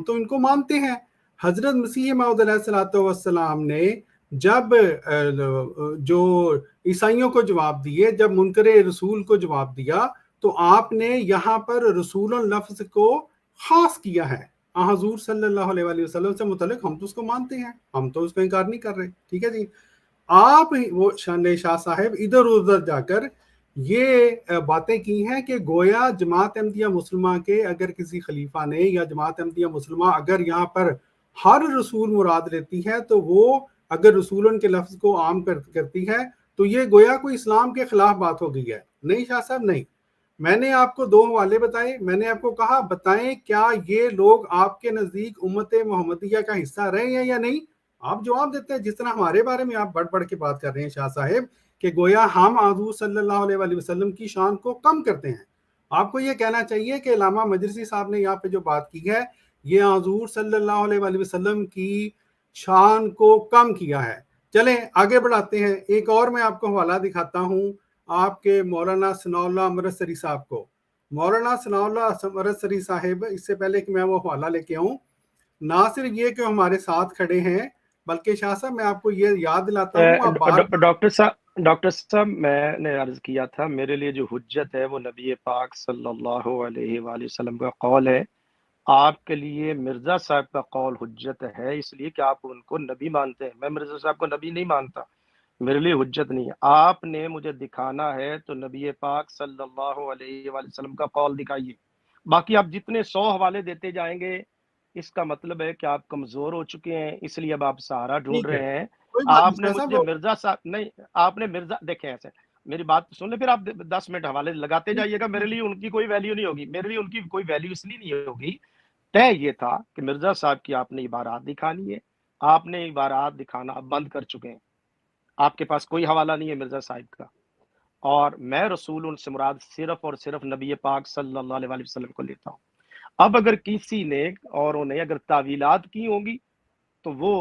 ان کو مانتے ہیں. حضرت مسیح موعود علیہ الصلوۃ والسلام نے جب جو عیسائیوں کو جواب دیے, جب منکر رسول کو جواب دیا, تو آپ نے یہاں پر رسول لفظ کو خاص کیا ہے. حضور صلی اللہ علیہ وآلہ وسلم سے متعلق ہم تو اس کو مانتے ہیں, ہم تو اس کو انکار نہیں کر رہے. ٹھیک ہے جی. آپ وہ شاہ صاحب ادھر ادھر جا کر یہ باتیں کی ہیں کہ گویا جماعت احمدیہ مسلمہ کے اگر کسی خلیفہ نے, یا جماعت احمدیہ مسلمہ اگر یہاں پر ہر رسول مراد لیتی ہے, تو وہ اگر رسولن کے لفظ کو عام کرتی ہے, تو یہ گویا کوئی اسلام کے خلاف بات ہو گئی ہے. نہیں شاہ صاحب, نہیں. میں نے آپ کو 2 حوالے بتائے, میں نے آپ کو کہا بتائیں کیا یہ لوگ آپ کے نزدیک امت محمدیہ کا حصہ رہے ہیں یا نہیں. آپ جواب دیتے ہیں, جس طرح ہمارے بارے میں آپ بڑھ بڑھ کے بات کر رہے ہیں شاہ صاحب, کہ گویا ہم حضور صلی اللہ علیہ وآلہ وسلم کی شان کو کم کرتے ہیں. آپ کو یہ کہنا چاہیے کہ علامہ مجلسی صاحب نے یہاں پہ جو بات کی ہے, یہ حضور صلی اللہ علیہ وآلہ وسلم کی شان کو کم کیا ہے. چلیں آگے بڑھاتے ہیں. ایک اور میں آپ کو حوالہ دکھاتا ہوں, آپ کے مولانا ثناء اللہ امرتسری صاحب کو. مولانا ثناء اللہ امرتسری صاحب, اس سے پہلے کہ میں وہ حوالہ لے کے آؤں, نہ صرف یہ کہ ہمارے ساتھ کھڑے ہیں, بلکہ شاہ صاحب میں آپ کو یہ یاد دلاتا ہوں.
ڈاکٹر صاحب, میں نے عرض کیا تھا میرے لیے جو حجت ہے وہ نبی پاک صلی اللہ علیہ وآلہ وسلم کا قول ہے. آپ کے لیے مرزا صاحب کا قول حجت ہے, اس لیے کہ آپ ان کو نبی مانتے ہیں. میں مرزا صاحب کو نبی نہیں مانتا, میرے لیے حجت نہیں ہے. آپ نے مجھے دکھانا ہے تو نبی پاک صلی اللہ علیہ وآلہ وسلم کا قول دکھائیے. باقی آپ جتنے 100 حوالے دیتے جائیں گے, اس کا مطلب ہے کہ آپ کمزور ہو چکے ہیں, اس لیے اب آپ سہارا ڈھونڈ رہے ہیں. آپ نے مجھے مرزا صاحب نہیں, آپ نے مرزا, دیکھیں ایسے میری بات سن لیں, پھر آپ 10 منٹ حوالے لگاتے جائیے گا. میرے لیے ان کی کوئی ویلیو نہیں ہوگی, میرے لیے ان کی کوئی ویلیو اس لیے نہیں ہوگی. طے یہ تھا کہ مرزا صاحب کی آپ نے عبارات دکھانی ہے, آپ نے عبارات دکھانا بند کر چکے ہیں. آپ کے پاس کوئی حوالہ نہیں ہے مرزا صاحب کا, اور میں رسول ان سے مراد صرف اور صرف نبی پاک صلی اللہ علیہ وسلم کو لیتا ہوں. اب اگر کسی نے اور انہیں اگر تعویلات کی ہوں گی تو وہ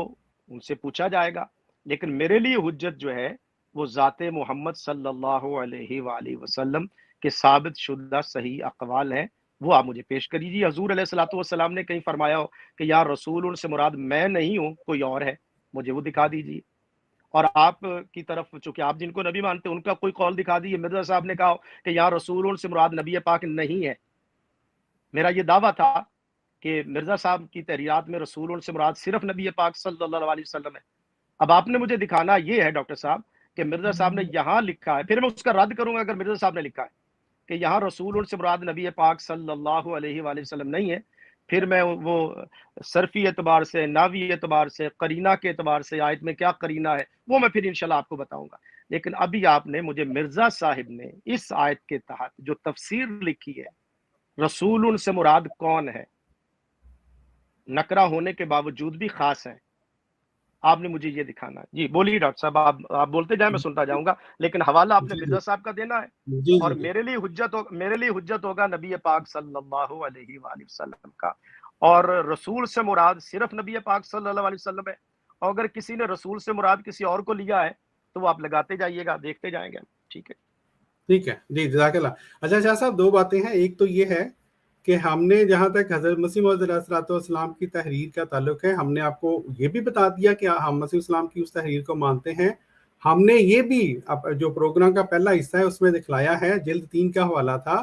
ان سے پوچھا جائے گا, لیکن میرے لیے حجت جو ہے وہ ذات محمد صلی اللہ علیہ وآلہ وسلم کے ثابت شدہ صحیح اقوال ہیں, وہ آپ مجھے پیش کر دیجیے. حضور علیہ الصلوۃ والسلام نے کہیں فرمایا ہو کہ یا رسول ان سے مراد میں نہیں ہوں, کوئی اور ہے, مجھے وہ دکھا دیجیے. اور آپ کی طرف چونکہ آپ جن کو نبی مانتے ہیں ان کا کوئی قول دکھا دیجیے. مرزا صاحب نے کہا کہ یا رسول ان سے مراد نبی پاک نہیں ہے. میرا یہ دعویٰ تھا کہ مرزا صاحب کی تحریرات میں رسول سے مراد صرف نبی پاک صلی اللہ علیہ وسلم ہے. اب آپ نے مجھے دکھانا یہ ہے ڈاکٹر صاحب کہ مرزا صاحب نے یہاں لکھا ہے, پھر میں اس کا رد کروں گا اگر مرزا صاحب نے لکھا ہے کہ یہاں رسول سے مراد نبی پاک صلی اللہ علیہ وآلہ وسلم نہیں ہے, پھر میں وہ صرفی اعتبار سے, ناوی اعتبار سے, قرینہ کے اعتبار سے آیت میں کیا قرینہ ہے وہ میں پھر انشاءاللہ آپ کو بتاؤں گا. لیکن ابھی آپ نے مجھے مرزا صاحب نے اس آیت کے تحت جو تفسیر لکھی ہے, رسول ان سے مراد کون ہے, نکرہ ہونے کے باوجود بھی خاص ہے, آپ نے مجھے یہ دکھانا ہے. جی بولیے ڈاکٹر صاحب, آپ بولتے جائیں, میں سنتا جاؤں گا, لیکن حوالہ آپ نے مرزا صاحب کا دینا ہے, اور میرے لیے حجت ہوگا نبی پاک صلی اللہ علیہ وآلہ وسلم کا, اور رسول سے مراد صرف نبی پاک صلی اللہ علیہ وسلم ہے. اور اگر کسی نے رسول سے مراد کسی اور کو لیا ہے تو وہ آپ لگاتے جائیے گا, دیکھتے جائیں گے. ٹھیک ہے,
ٹھیک ہے جی, جزاک اللہ. اچھا شاہ صاحب, 2 باتیں ہیں. ایک تو یہ ہے کہ ہم نے جہاں تک حضرت مسیح موعود علیہ الصلوۃ والسلام کی تحریر کا تعلق ہے, ہم نے آپ کو یہ بھی بتا دیا کہ ہم مسیح السلام کی اس تحریر کو مانتے ہیں. ہم نے یہ بھی جو پروگرام کا پہلا حصہ ہے اس میں دکھلایا ہے, جلد 3 کا حوالہ تھا,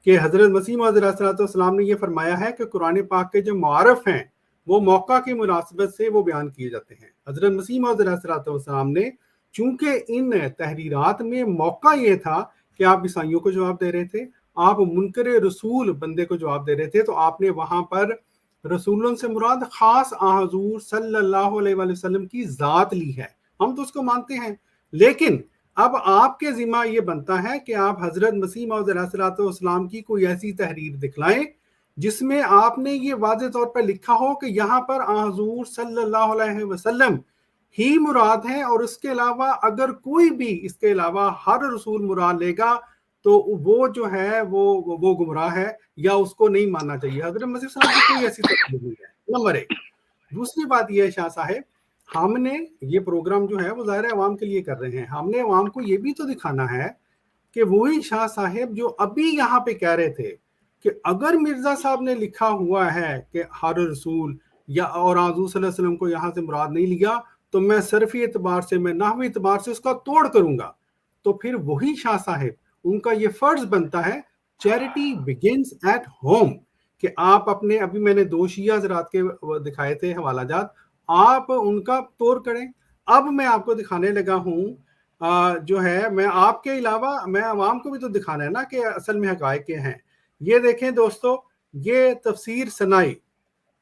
کہ حضرت مسیح موعود علیہ الصلوۃ والسلام نے یہ فرمایا ہے کہ قرآن پاک کے جو معارف ہیں وہ موقع کی مناسبت سے وہ بیان کیے جاتے ہیں۔ حضرت مسیح موعود علیہ الصلوۃ والسلام نے چونکہ ان تحریرات میں موقع یہ تھا کہ آپ عیسائیوں کو جواب دے رہے تھے، آپ منکر رسول بندے کو جواب دے رہے تھے، تو آپ نے وہاں پر رسولوں سے مراد خاص حضور صلی اللہ علیہ وآلہ وسلم کی ذات لی ہے، ہم تو اس کو مانتے ہیں، لیکن اب آپ کے ذمہ یہ بنتا ہے کہ آپ حضرت مسیح موعود علیہ الصلوۃ والسلام کی کوئی ایسی تحریر دکھلائیں جس میں آپ نے یہ واضح طور پر لکھا ہو کہ یہاں پر حضور صلی اللہ علیہ وسلم ہی مراد ہیں، اور اس کے علاوہ اگر کوئی بھی اس کے علاوہ ہر رسول مراد لے گا تو وہ جو ہے وہ گمراہ ہے یا اس کو نہیں ماننا چاہیے۔ حضرت مسیح صلی اللہ علیہ وسلم کی کوئی ایسی تحریر نہیں ہے، نمبر ایک۔ دوسری بات یہ ہے شاہ صاحب، ہم نے یہ پروگرام جو ہے وہ ظاہر عوام کے لیے کر رہے ہیں، ہم نے عوام کو یہ بھی تو دکھانا ہے کہ وہی شاہ صاحب جو ابھی یہاں پہ کہہ رہے تھے کہ اگر مرزا صاحب نے لکھا ہوا ہے کہ ہر رسول یا اور حضور صلی اللہ علیہ وسلم کو یہاں سے مراد نہیں لیا تو میں صرفی اعتبار سے، میں نحوی اعتبار سے اس کا توڑ کروں گا، تو پھر وہی شاہ صاحب ان کا یہ فرض بنتا ہے چیریٹی بگنز ایٹ ہوم، کہ آپ اپنے، ابھی میں نے 2 شیعہ حضرات کے دکھائے تھے حوالہ جات، آپ ان کا توڑ کریں۔ اب میں آپ کو دکھانے لگا ہوں جو ہے، میں آپ کے علاوہ میں عوام کو بھی تو دکھانا ہے نا کہ اصل میں حقائق کیا ہیں۔ یہ دیکھیں دوستو، یہ تفسیر سنائی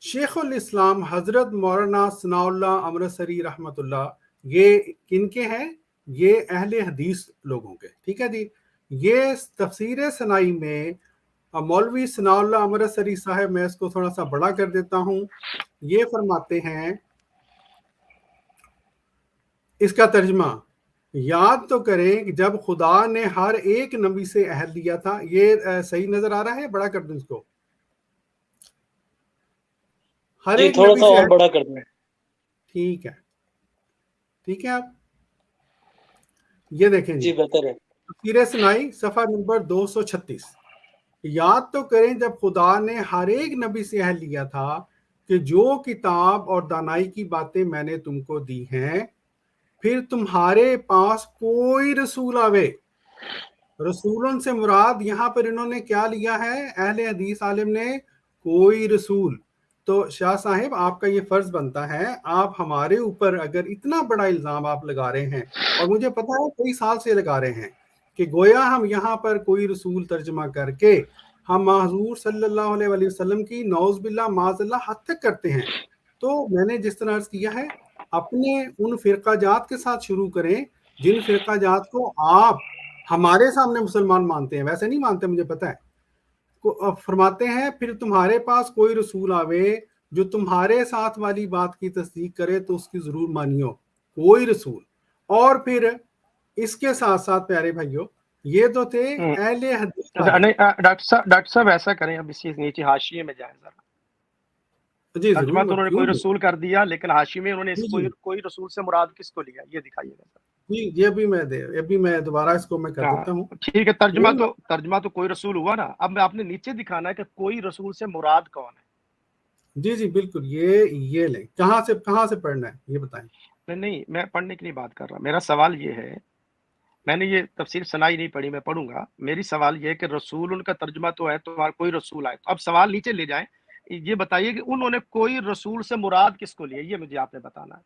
شیخ الاسلام حضرت مولانا ثناء اللہ امرتسری رحمۃ اللہ، یہ کن کے ہیں؟ یہ اہل حدیث لوگوں کے، ٹھیک ہے جی۔ یہ تفسیر سنائی میں مولوی ثناء اللہ امرتسری صاحب، میں اس کو تھوڑا سا بڑا کر دیتا ہوں، یہ فرماتے ہیں، اس کا ترجمہ یاد تو کریں کہ جب خدا نے ہر ایک نبی سے عہد لیا تھا، یہ صحیح نظر آ رہا ہے؟ بڑا کر دوں اس کو، ہر ایک
تھوڑا
نبی
سا
سے
اور بڑا کر دیں۔
ٹھیک ہے، ٹھیک ہے۔ آپ یہ دیکھیں
جی بہتر ہے۔
تفسیر سنائی صفحہ نمبر 236، یاد تو کریں جب خدا نے ہر ایک نبی سے عہد لیا تھا کہ جو کتاب اور دانائی کی باتیں میں نے تم کو دی ہیں، پھر تمہارے پاس کوئی رسول آوے۔ رسولوں سے مراد یہاں پر انہوں نے کیا لیا ہے اہل حدیث عالم نے؟ کوئی رسول۔ تو شاہ صاحب آپ کا یہ فرض بنتا ہے، آپ ہمارے اوپر اگر اتنا بڑا الزام آپ لگا رہے ہیں، اور مجھے پتا ہے کئی سال سے لگا رہے ہیں، کہ گویا ہم یہاں پر کوئی رسول ترجمہ کر کے ہم حضور صلی اللہ علیہ وآلہ وسلم کی نعوذ باللہ معاذ اللہ حد تک کرتے ہیں، تو میں نے جس طرح عرض کیا ہے، اپنے ان فرقہ جات کے ساتھ شروع کریں جن فرقہ جات کو آپ ہمارے سامنے مسلمان مانتے ہیں، ویسے نہیں مانتے مجھے پتا ہے۔ فرماتے ہیں پھر تمہارے پاس کوئی رسول آوے جو تمہارے ساتھ والی بات کی تصدیق کرے تو اس کی ضرور مانیو، کوئی رسول۔ اور پھر اس کے ساتھ ساتھ پیارے بھائیو، یہ تو تھے اہل حدیث۔
ڈاکٹر صاحب ایسا کریں، اب اس نیچے حاشیے میں جائیں ذرا۔
جی
ترجمہ تو انہوں نے کوئی رسول کر دیا، لیکن حاشی میں انہوں نے کوئی رسول سے مراد کس کو لیا، یہ دکھائیے گا۔
جی یہ بھی میں دوبارہ اس کو میں کر دیتا ہوں۔
ٹھیک ہے، ترجمہ تو کوئی رسول ہوا نا، اب میں آپ نے نیچے دکھانا ہے کہ کوئی رسول سے مراد کون ہے۔
جی بالکل، یہ لیں، کہاں سے پڑھنا ہے یہ بتائیں۔
نہیں، میں پڑھنے کی نہیں بات کر رہا، میرا سوال یہ ہے، میں نے یہ تفسیر سنائی نہیں پڑھی، میں پڑھوں گا۔ میری سوال یہ ہے کہ رسول ان کا ترجمہ تو ہے، تمہارا کوئی رسول آئے، تو اب سوال نیچے لے جائیں، یہ بتائیے کہ انہوں نے کوئی رسول سے مراد کس کو لیا، یہ مجھے آپ نے بتانا ہے۔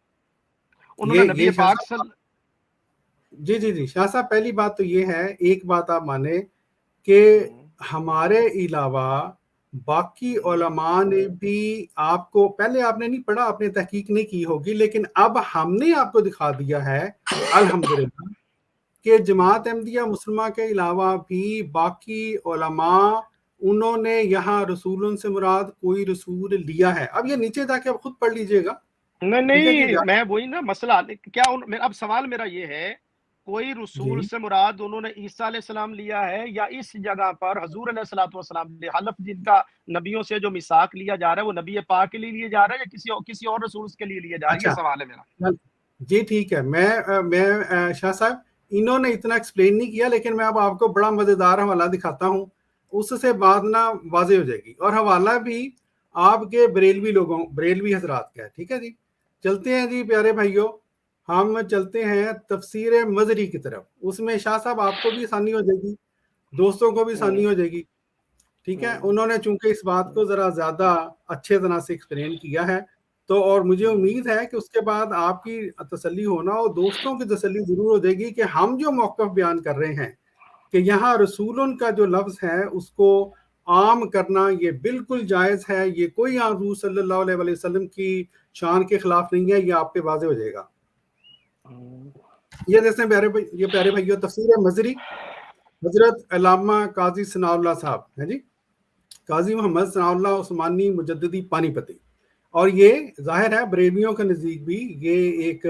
انہوں نے نبی پاک
جی شاہ صاحب، پہلی بات تو یہ ہے، ایک بات آپ مانیں کہ ہمارے علاوہ باقی علماء نے بھی آپ کو، پہلے آپ نے نہیں پڑھا، آپ نے تحقیق نہیں کی ہوگی، لیکن اب ہم نے آپ کو دکھا دیا ہے الحمدللہ کہ جماعت احمدیہ مسلمہ کے علاوہ بھی باقی علماء انہوں نے یہاں رسولوں سے مراد کوئی رسول لیا ہے۔ اب یہ نیچے جا کے اب خود پڑھ لیجئے گا۔
نہیں، میں وہی نا مسئلہ، کیا اب سوال میرا یہ ہے، کوئی رسول سے مراد انہوں نے عیسیٰ علیہ السلام لیا ہے، یا اس جگہ پر حضور علیہ السلام نے حلف جن کا نبیوں سے جو میثاق لیا جا رہا ہے وہ نبی پاک کے لیے لیا جا رہا ہے یا کسی اور رسول کے لیے لیا جا رہا ہے؟ یہ سوال ہے میرا۔
جی ٹھیک ہے، میں شاہ صاحب انہوں نے اتنا ایکسپلین نہیں کیا، لیکن میں اب آپ کو بڑا مزیدار حوالہ دکھاتا ہوں، اس سے بات نہ واضح ہو جائے گی، اور حوالہ بھی آپ کے بریلوی حضرات کا ہے، ٹھیک ہے جی۔ چلتے ہیں جی پیارے بھائیوں، ہم چلتے ہیں تفسیر مظری کی طرف، اس میں شاہ صاحب آپ کو بھی آسانی ہو جائے گی، دوستوں کو بھی آسانی ہو جائے گی۔ ٹھیک ہے. انہوں نے چونکہ اس بات کو ذرا زیادہ اچھے طرح سے ایکسپلین کیا ہے تو اور مجھے امید ہے کہ اس کے بعد آپ کی تسلی ہونا اور دوستوں کی تسلی ضرور ہو جائے گی کہ ہم جو موقف بیان کر رہے ہیں کہ یہاں رسولن کا جو لفظ ہے اس کو عام کرنا یہ بالکل جائز ہے, یہ کوئی حضور صلی اللہ علیہ وسلم کی شان کے خلاف نہیں ہے, یہ آپ پہ واضح ہو جائے گا. یہ جیسے پیارے بھائیو تفسیر مزری حضرت علامہ قاضی ثناء اللہ صاحب ہیں جی, قاضی محمد ثناء اللہ عثمانی مجددی پانی پتی, اور یہ ظاہر ہے بریلویوں کے نزدیک بھی یہ ایک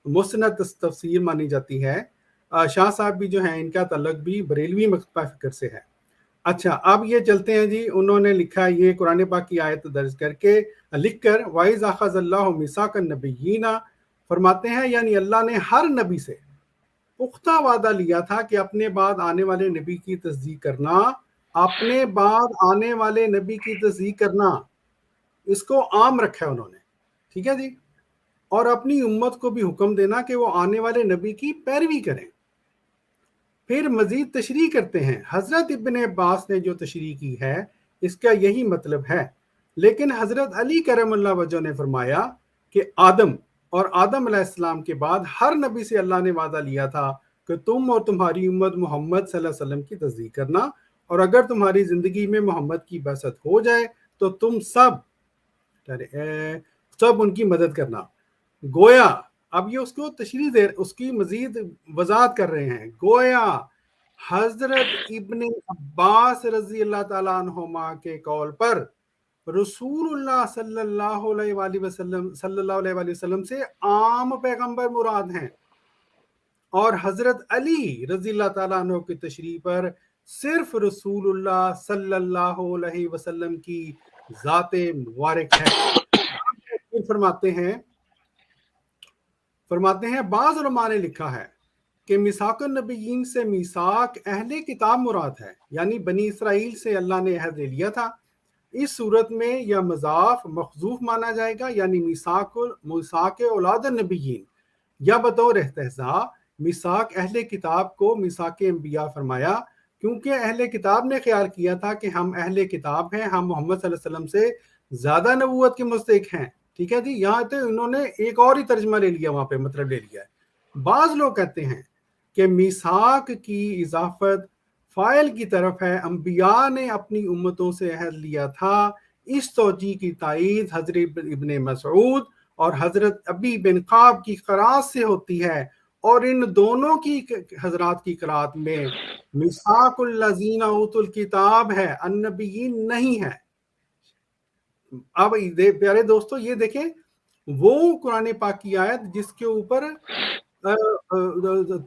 مستند تفسیر مانی جاتی ہے. شاہ صاحب بھی جو ہیں ان کا تعلق بھی بریلوی مکتبہ فکر سے ہے. اچھا اب یہ چلتے ہیں جی, انہوں نے لکھا یہ قرآن پاک کی آیت درج لکھ کر وَإِذْ أَخَذَ اللَّهُ مِيثَاقَ النَّبِيِّينَ فرماتے ہیں یعنی اللہ نے ہر نبی سے پختہ وعدہ لیا تھا کہ اپنے بعد آنے والے نبی کی تصدیق کرنا, اپنے بعد آنے والے نبی کی تصدیق کرنا, اس کو عام رکھا ہے انہوں نے, ٹھیک ہے جی, اور اپنی امت کو بھی حکم دینا کہ وہ آنے والے نبی کی پیروی کریں. پھر مزید تشریح کرتے ہیں, حضرت ابن عباس نے جو تشریح کی ہے اس کا یہی مطلب ہے, لیکن حضرت علی کرم اللہ وجہ نے فرمایا کہ آدم اور آدم علیہ السلام کے بعد ہر نبی سے اللہ نے وعدہ لیا تھا کہ تم اور تمہاری امت محمد صلی اللہ علیہ وسلم کی تصدیق کرنا, اور اگر تمہاری زندگی میں محمد کی بعثت ہو جائے تو تم سب ان کی مدد کرنا. گویا اب یہ اس کو تشریح دے, اس کی مزید وضاحت کر رہے ہیں, گویا حضرت ابن عباس رضی اللہ تعالیٰ عنہما کے قول پر رسول اللہ صلی اللہ علیہ وسلم سے عام پیغمبر مراد ہیں, اور حضرت علی رضی اللہ تعالیٰ عنہ کی تشریح پر صرف رسول اللہ صلی اللہ علیہ وسلم کی ذات مبارک ہے. فرماتے ہیں بعض علماء نے لکھا ہے کہ میثاق النبیین سے میثاق اہل کتاب مراد ہے, یعنی بنی اسرائیل سے اللہ نے عہد لے لیا تھا. اس صورت میں یا مضاف محذوف مانا جائے گا, یعنی میثاق اولاد النبیین, یا بطور استہزاء میثاق اہل کتاب کو میثاق انبیاء فرمایا, کیونکہ اہل کتاب نے خیال کیا تھا کہ ہم اہل کتاب ہیں, ہم محمد صلی اللہ علیہ وسلم سے زیادہ نبوت کے مستحق ہیں. ٹھیک ہے جی, یہاں تو انہوں نے ایک اور ہی ترجمہ لے لیا, وہاں پہ مطلب لے لیا ہے. بعض لوگ کہتے ہیں کہ میثاق کی اضافت فاعل کی طرف ہے, انبیاء نے اپنی امتوں سے عہد لیا تھا. اس توجیہ کی تائید حضرت ابن مسعود اور حضرت ابی بن قعب کی قرات سے ہوتی ہے, اور ان دونوں کی حضرات کی قرات میں میثاق الذین اوتوا الکتاب ہے, النبیین نہیں ہے. اب پیارے دوستو یہ دیکھیں, وہ قرآن پاک کی آیت جس کے اوپر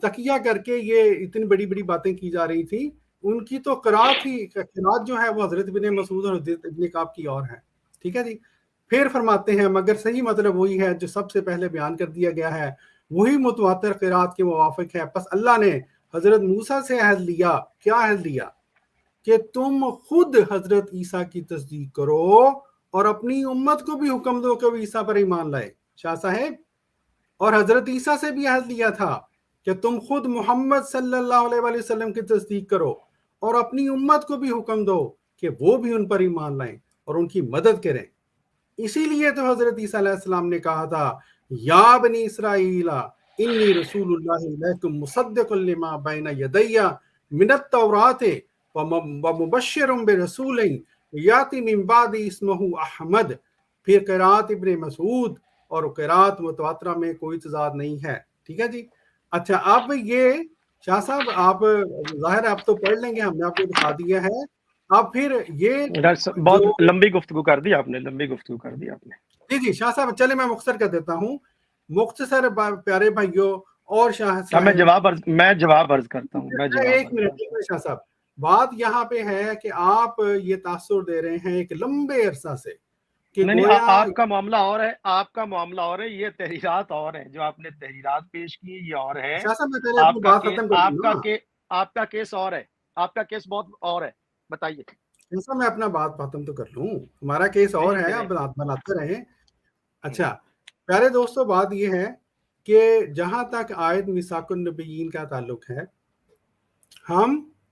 تکیہ کر کے یہ اتنی بڑی بڑی باتیں کی جا رہی تھی, ان کی تو قرات جو ہے وہ حضرت ابن مسعود اور حضرت ابن قعب کی اور ہے. ٹھیک ہے جی. پھر فرماتے ہیں مگر صحیح مطلب وہی ہے جو سب سے پہلے بیان کر دیا گیا ہے, وہی متواتر قرات کے موافق ہے. پس اللہ نے حضرت موسیٰ سے عہد لیا, کیا عہد لیا؟ کہ تم خود حضرت عیسیٰ کی تصدیق کرو اور اپنی امت کو بھی حکم دو کہ وہ عیسیٰ پر ایمان لائے. شاہ صاحب, اور حضرت عیسیٰ سے بھی عہد لیا تھا کہ تم خود محمد صلی اللہ علیہ وسلم کی تصدیق کرو اور اپنی امت کو بھی حکم دو کہ وہ بھی ان پر ایمان لائیں اور ان کی مدد کریں. اسی لیے تو حضرت عیسیٰ علیہ السلام نے کہا تھا یا بنی اسرائیل انی رسول اللہ الیکم مصدق لما بین یدی من التوراۃ ومبشر برسول یاتی من بعد اسمہ احمد. پھر قرات ابن مسعود اور قرات متواترہ میں کوئی تضاد نہیں ہے. ٹھیک ہے جی. اچھا اب یہ شاہ صاحب آپ ظاہر آپ تو پڑھ لیں گے, ہم نے آپ کو دکھا دیا ہے. اب پھر یہ
بہت لمبی گفتگو کر دی آپ نے,
جی جی شاہ صاحب, چلے میں مختصر کر دیتا ہوں. مختصر پیارے بھائیوں اور شاہ صاحب,
میں جواب عرض کرتا ہوں.
ایک منٹ شاہ صاحب, بات یہاں پہ ہے کہ آپ یہ تاثر دے رہے ہیں ایک لمبے عرصہ سے کہ
نہیں, آپ کا معاملہ اور ہے, یہ تحریرات اور ہیں, جو آپ نے تحریرات پیش کی یہ اور ہے. آپ کا کیس اور ہے, آپ کا کیس بہت اور ہے. بتائیے.
ایسا میں اپنا بات ختم تو کر لوں, ہمارا کیس اور ہے, آپ بناتے رہیں. اچھا پیارے دوستو, بات یہ ہے کہ جہاں تک آیت میثاق النبیین کا تعلق ہے, ہم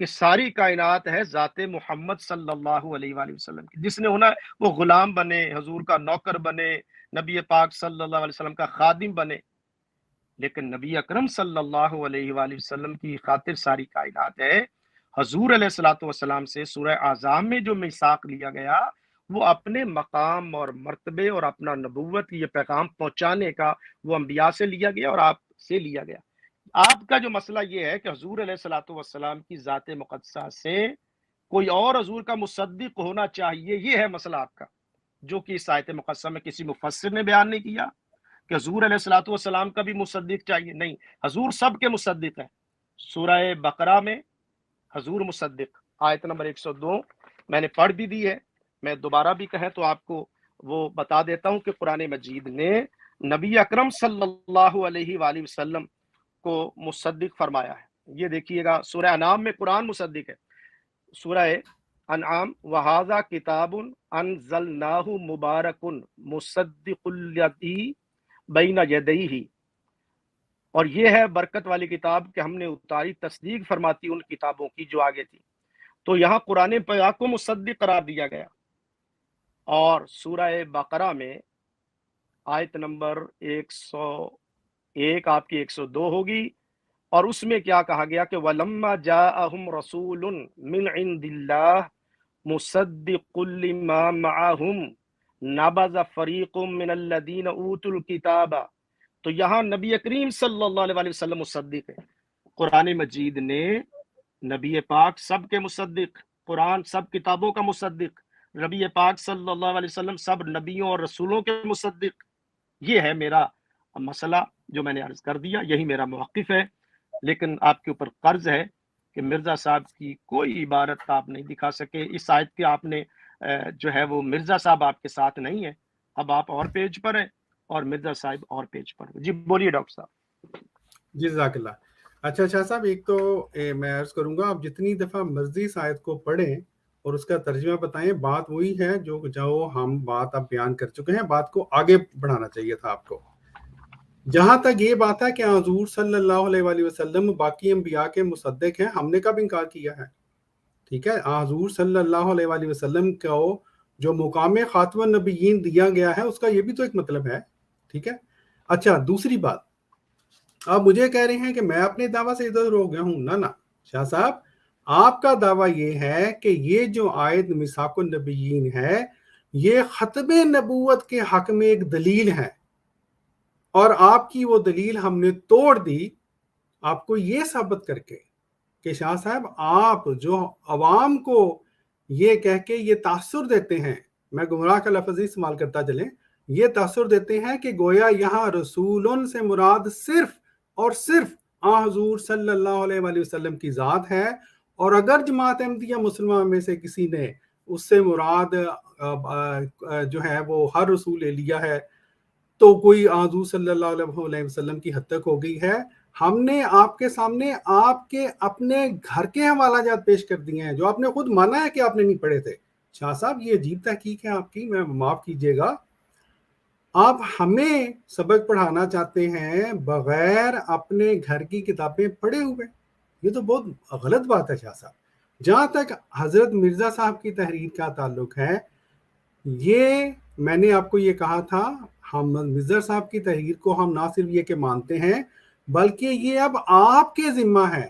کہ ساری کائنات ہے ذات محمد صلی اللہ علیہ وآلہ وسلم کی. جس نے ہونا وہ غلام بنے، حضور کا نوکر بنے، نبی پاک صلی اللہ علیہ وسلم کا خادم بنے، لیکن نبی اکرم صلی اللہ علیہ وآلہ وسلم کی خاطر ساری کائنات ہے. حضور علیہ الصلوۃ والسلام سے سورہ احزاب میں جو میثاق لیا گیا وہ اپنے مقام اور مرتبے اور اپنا نبوت یہ پیغام پہنچانے کا وہ انبیاء سے لیا گیا اور آپ سے لیا گیا. آپ کا جو مسئلہ یہ ہے کہ حضور علیہ الصلوۃ والسلام کی ذات مقدسہ سے کوئی اور حضور کا مصدق ہونا چاہیے، یہ ہے مسئلہ آپ کا، جو کہ اس آیت مقدسہ میں کسی مفسر نے بیان نہیں کیا کہ حضور علیہ الصلوۃ والسلام کا بھی مصدق چاہیے. نہیں، حضور سب کے مصدق ہیں. سورہ بقرہ میں حضور مصدق، آیت نمبر 102 میں نے پڑھ بھی دی ہے، میں دوبارہ بھی کہیں تو آپ کو وہ بتا دیتا ہوں کہ قرآن مجید نے نبی اکرم صلی اللہ علیہ وآلہ وسلم کو مصدق فرمایا ہے. یہ دیکھیے گا سورہ انعام میں قرآن مصدق ہے. سورہ انعام وَهَذَا كِتَابٌ أَنزَلْنَاهُ مُبَارَكٌ مُصَدِّقُ الَّذِي بَيْنَ يَدَيْهِ، اور یہ ہے برکت والی کتاب کہ ہم نے اتاری تصدیق فرماتی ان کتابوں کی جو آگے تھی. تو یہاں قرآن پاک کو مصدق قرار دیا گیا. اور سورہ بقرہ میں آیت نمبر 101 آپ کی 102 ہوگی، اور اس میں کیا کہا گیا کہ وَلَمَّا جَاءَهُمْ رَسُولٌ مِّنْ عِنْدِ اللَّهِ مُصَدِّقٌ لِّمَا مَعَهُمْ نَبَذَ فَرِيقٌ مِّنَ الَّذِينَ أُوتُوا الْكِتَابَ. تو یہاں نبی کریم صلی اللہ علیہ وسلم مصدق ہے. قرآن مجید نے نبی پاک سب کے مصدق، قرآن سب کتابوں کا مصدق، نبی پاک صلی اللہ علیہ وسلم سب نبیوں اور رسولوں کے مصدق. یہ ہے میرا مسئلہ جو میں نے عرض کر دیا، یہی میرا موقف ہے. لیکن آپ کے اوپر قرض ہے کہ مرزا صاحب کی کوئی عبارت آپ نہیں دکھا سکے. اس آیت کے آپ نے جو ہے وہ مرزا صاحب آپ کے ساتھ نہیں ہے، اب آپ اور پیج پر ہیں اور مرزا صاحب اور پیج پر. جی بولیے ڈاکٹر صاحب.
جی جزاک اللہ. اچھا شاہ صاحب، ایک تو میں عرض کروں گا آپ جتنی دفعہ مرضی اس آیت کو پڑھیں اور اس کا ترجمہ بتائیں، بات وہی ہے جو ہم بات اب بیان کر چکے ہیں. بات کو آگے بڑھانا چاہیے تھا آپ کو. جہاں تک یہ بات ہے کہ حضور صلی اللہ علیہ وآلہ وسلم باقی انبیاء کے مصدق ہیں، ہم نے کب انکار کیا ہے؟ ٹھیک ہے، حضور صلی اللہ علیہ وآلہ وسلم کو جو مقام خاتم النبیین دیا گیا ہے اس کا یہ بھی تو ایک مطلب ہے. ٹھیک ہے. اچھا، دوسری بات، آپ مجھے کہہ رہے ہیں کہ میں اپنے دعویٰ سے ادھر ہو گیا ہوں. نہ شاہ صاحب، آپ کا دعویٰ یہ ہے کہ یہ جو آیت میثاق النبیین ہے یہ ختم نبوت کے حق میں ایک دلیل ہے، اور آپ کی وہ دلیل ہم نے توڑ دی آپ کو یہ ثابت کر کے کہ شاہ صاحب آپ جو عوام کو یہ کہہ کے یہ تاثر دیتے ہیں، میں گمراہ کا لفظ ہی استعمال کرتا چلیں، یہ تاثر دیتے ہیں کہ گویا یہاں رسولن سے مراد صرف اور صرف حضور صلی اللہ علیہ وآلہ وسلم کی ذات ہے، اور اگر جماعت احمدیہ مسلمہ میں سے کسی نے اس سے مراد جو ہے وہ ہر رسول لے لیا ہے تو کوئی حضور صلی اللہ علیہ وسلم کی حد تک ہو گئی ہے. ہم نے آپ کے سامنے آپ کے اپنے گھر کے حوالہ جات پیش کر دیے ہیں جو آپ نے خود مانا ہے کہ آپ نے نہیں پڑھے تھے. شاہ صاحب یہ عجیب تحقیق ہے آپ کی، میں معاف کیجیے گا. آپ ہمیں سبق پڑھانا چاہتے ہیں بغیر اپنے گھر کی کتابیں پڑھے ہوئے، یہ تو بہت غلط بات ہے شاہ صاحب. جہاں تک حضرت مرزا صاحب کی تحریر کا تعلق ہے، یہ میں نے آپ کو یہ کہا تھا، ہم مرزا صاحب کی تحریر کو ہم نہ صرف یہ کہ مانتے ہیں بلکہ یہ اب آپ کے ذمہ ہے.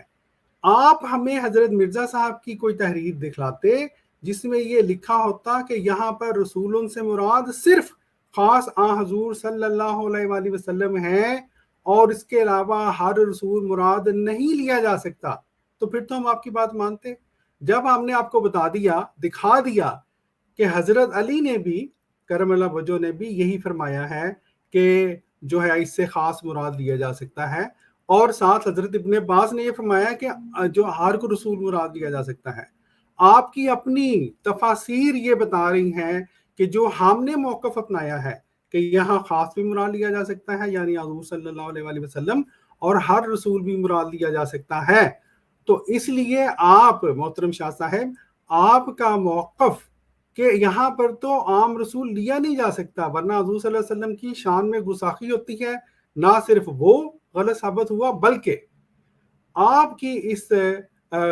آپ ہمیں حضرت مرزا صاحب کی کوئی تحریر دکھلاتے جس میں یہ لکھا ہوتا کہ یہاں پر رسولوں سے مراد صرف خاص حضور صلی اللہ علیہ وآلہ وسلم ہے اور اس کے علاوہ ہر رسول مراد نہیں لیا جا سکتا، تو پھر تو ہم آپ کی بات مانتے. جب ہم نے آپ کو بتا دیا، دکھا دیا کہ حضرت علی نے بھی کرم اللہ وجہ نے بھی یہی فرمایا ہے کہ جو ہے اس سے خاص مراد لیا جا سکتا ہے، اور ساتھ حضرت ابن عباس نے یہ فرمایا کہ جو ہر کو رسول مراد لیا جا سکتا ہے. آپ کی اپنی تفاسیر یہ بتا رہی ہیں کہ جو ہم نے موقف اپنایا ہے کہ یہاں خاص بھی مراد لیا جا سکتا ہے، یعنی حضور صلی اللہ علیہ وآلہ وسلم، اور ہر رسول بھی مراد لیا جا سکتا ہے. تو اس لیے آپ محترم شاہ صاحب، آپ کا موقف کہ یہاں پر تو عام رسول لیا نہیں جا سکتا، ورنہ حضور صلی اللہ علیہ وسلم کی شان میں گستاخی ہوتی ہے، نہ صرف وہ غلط ثابت ہوا بلکہ آپ کی اس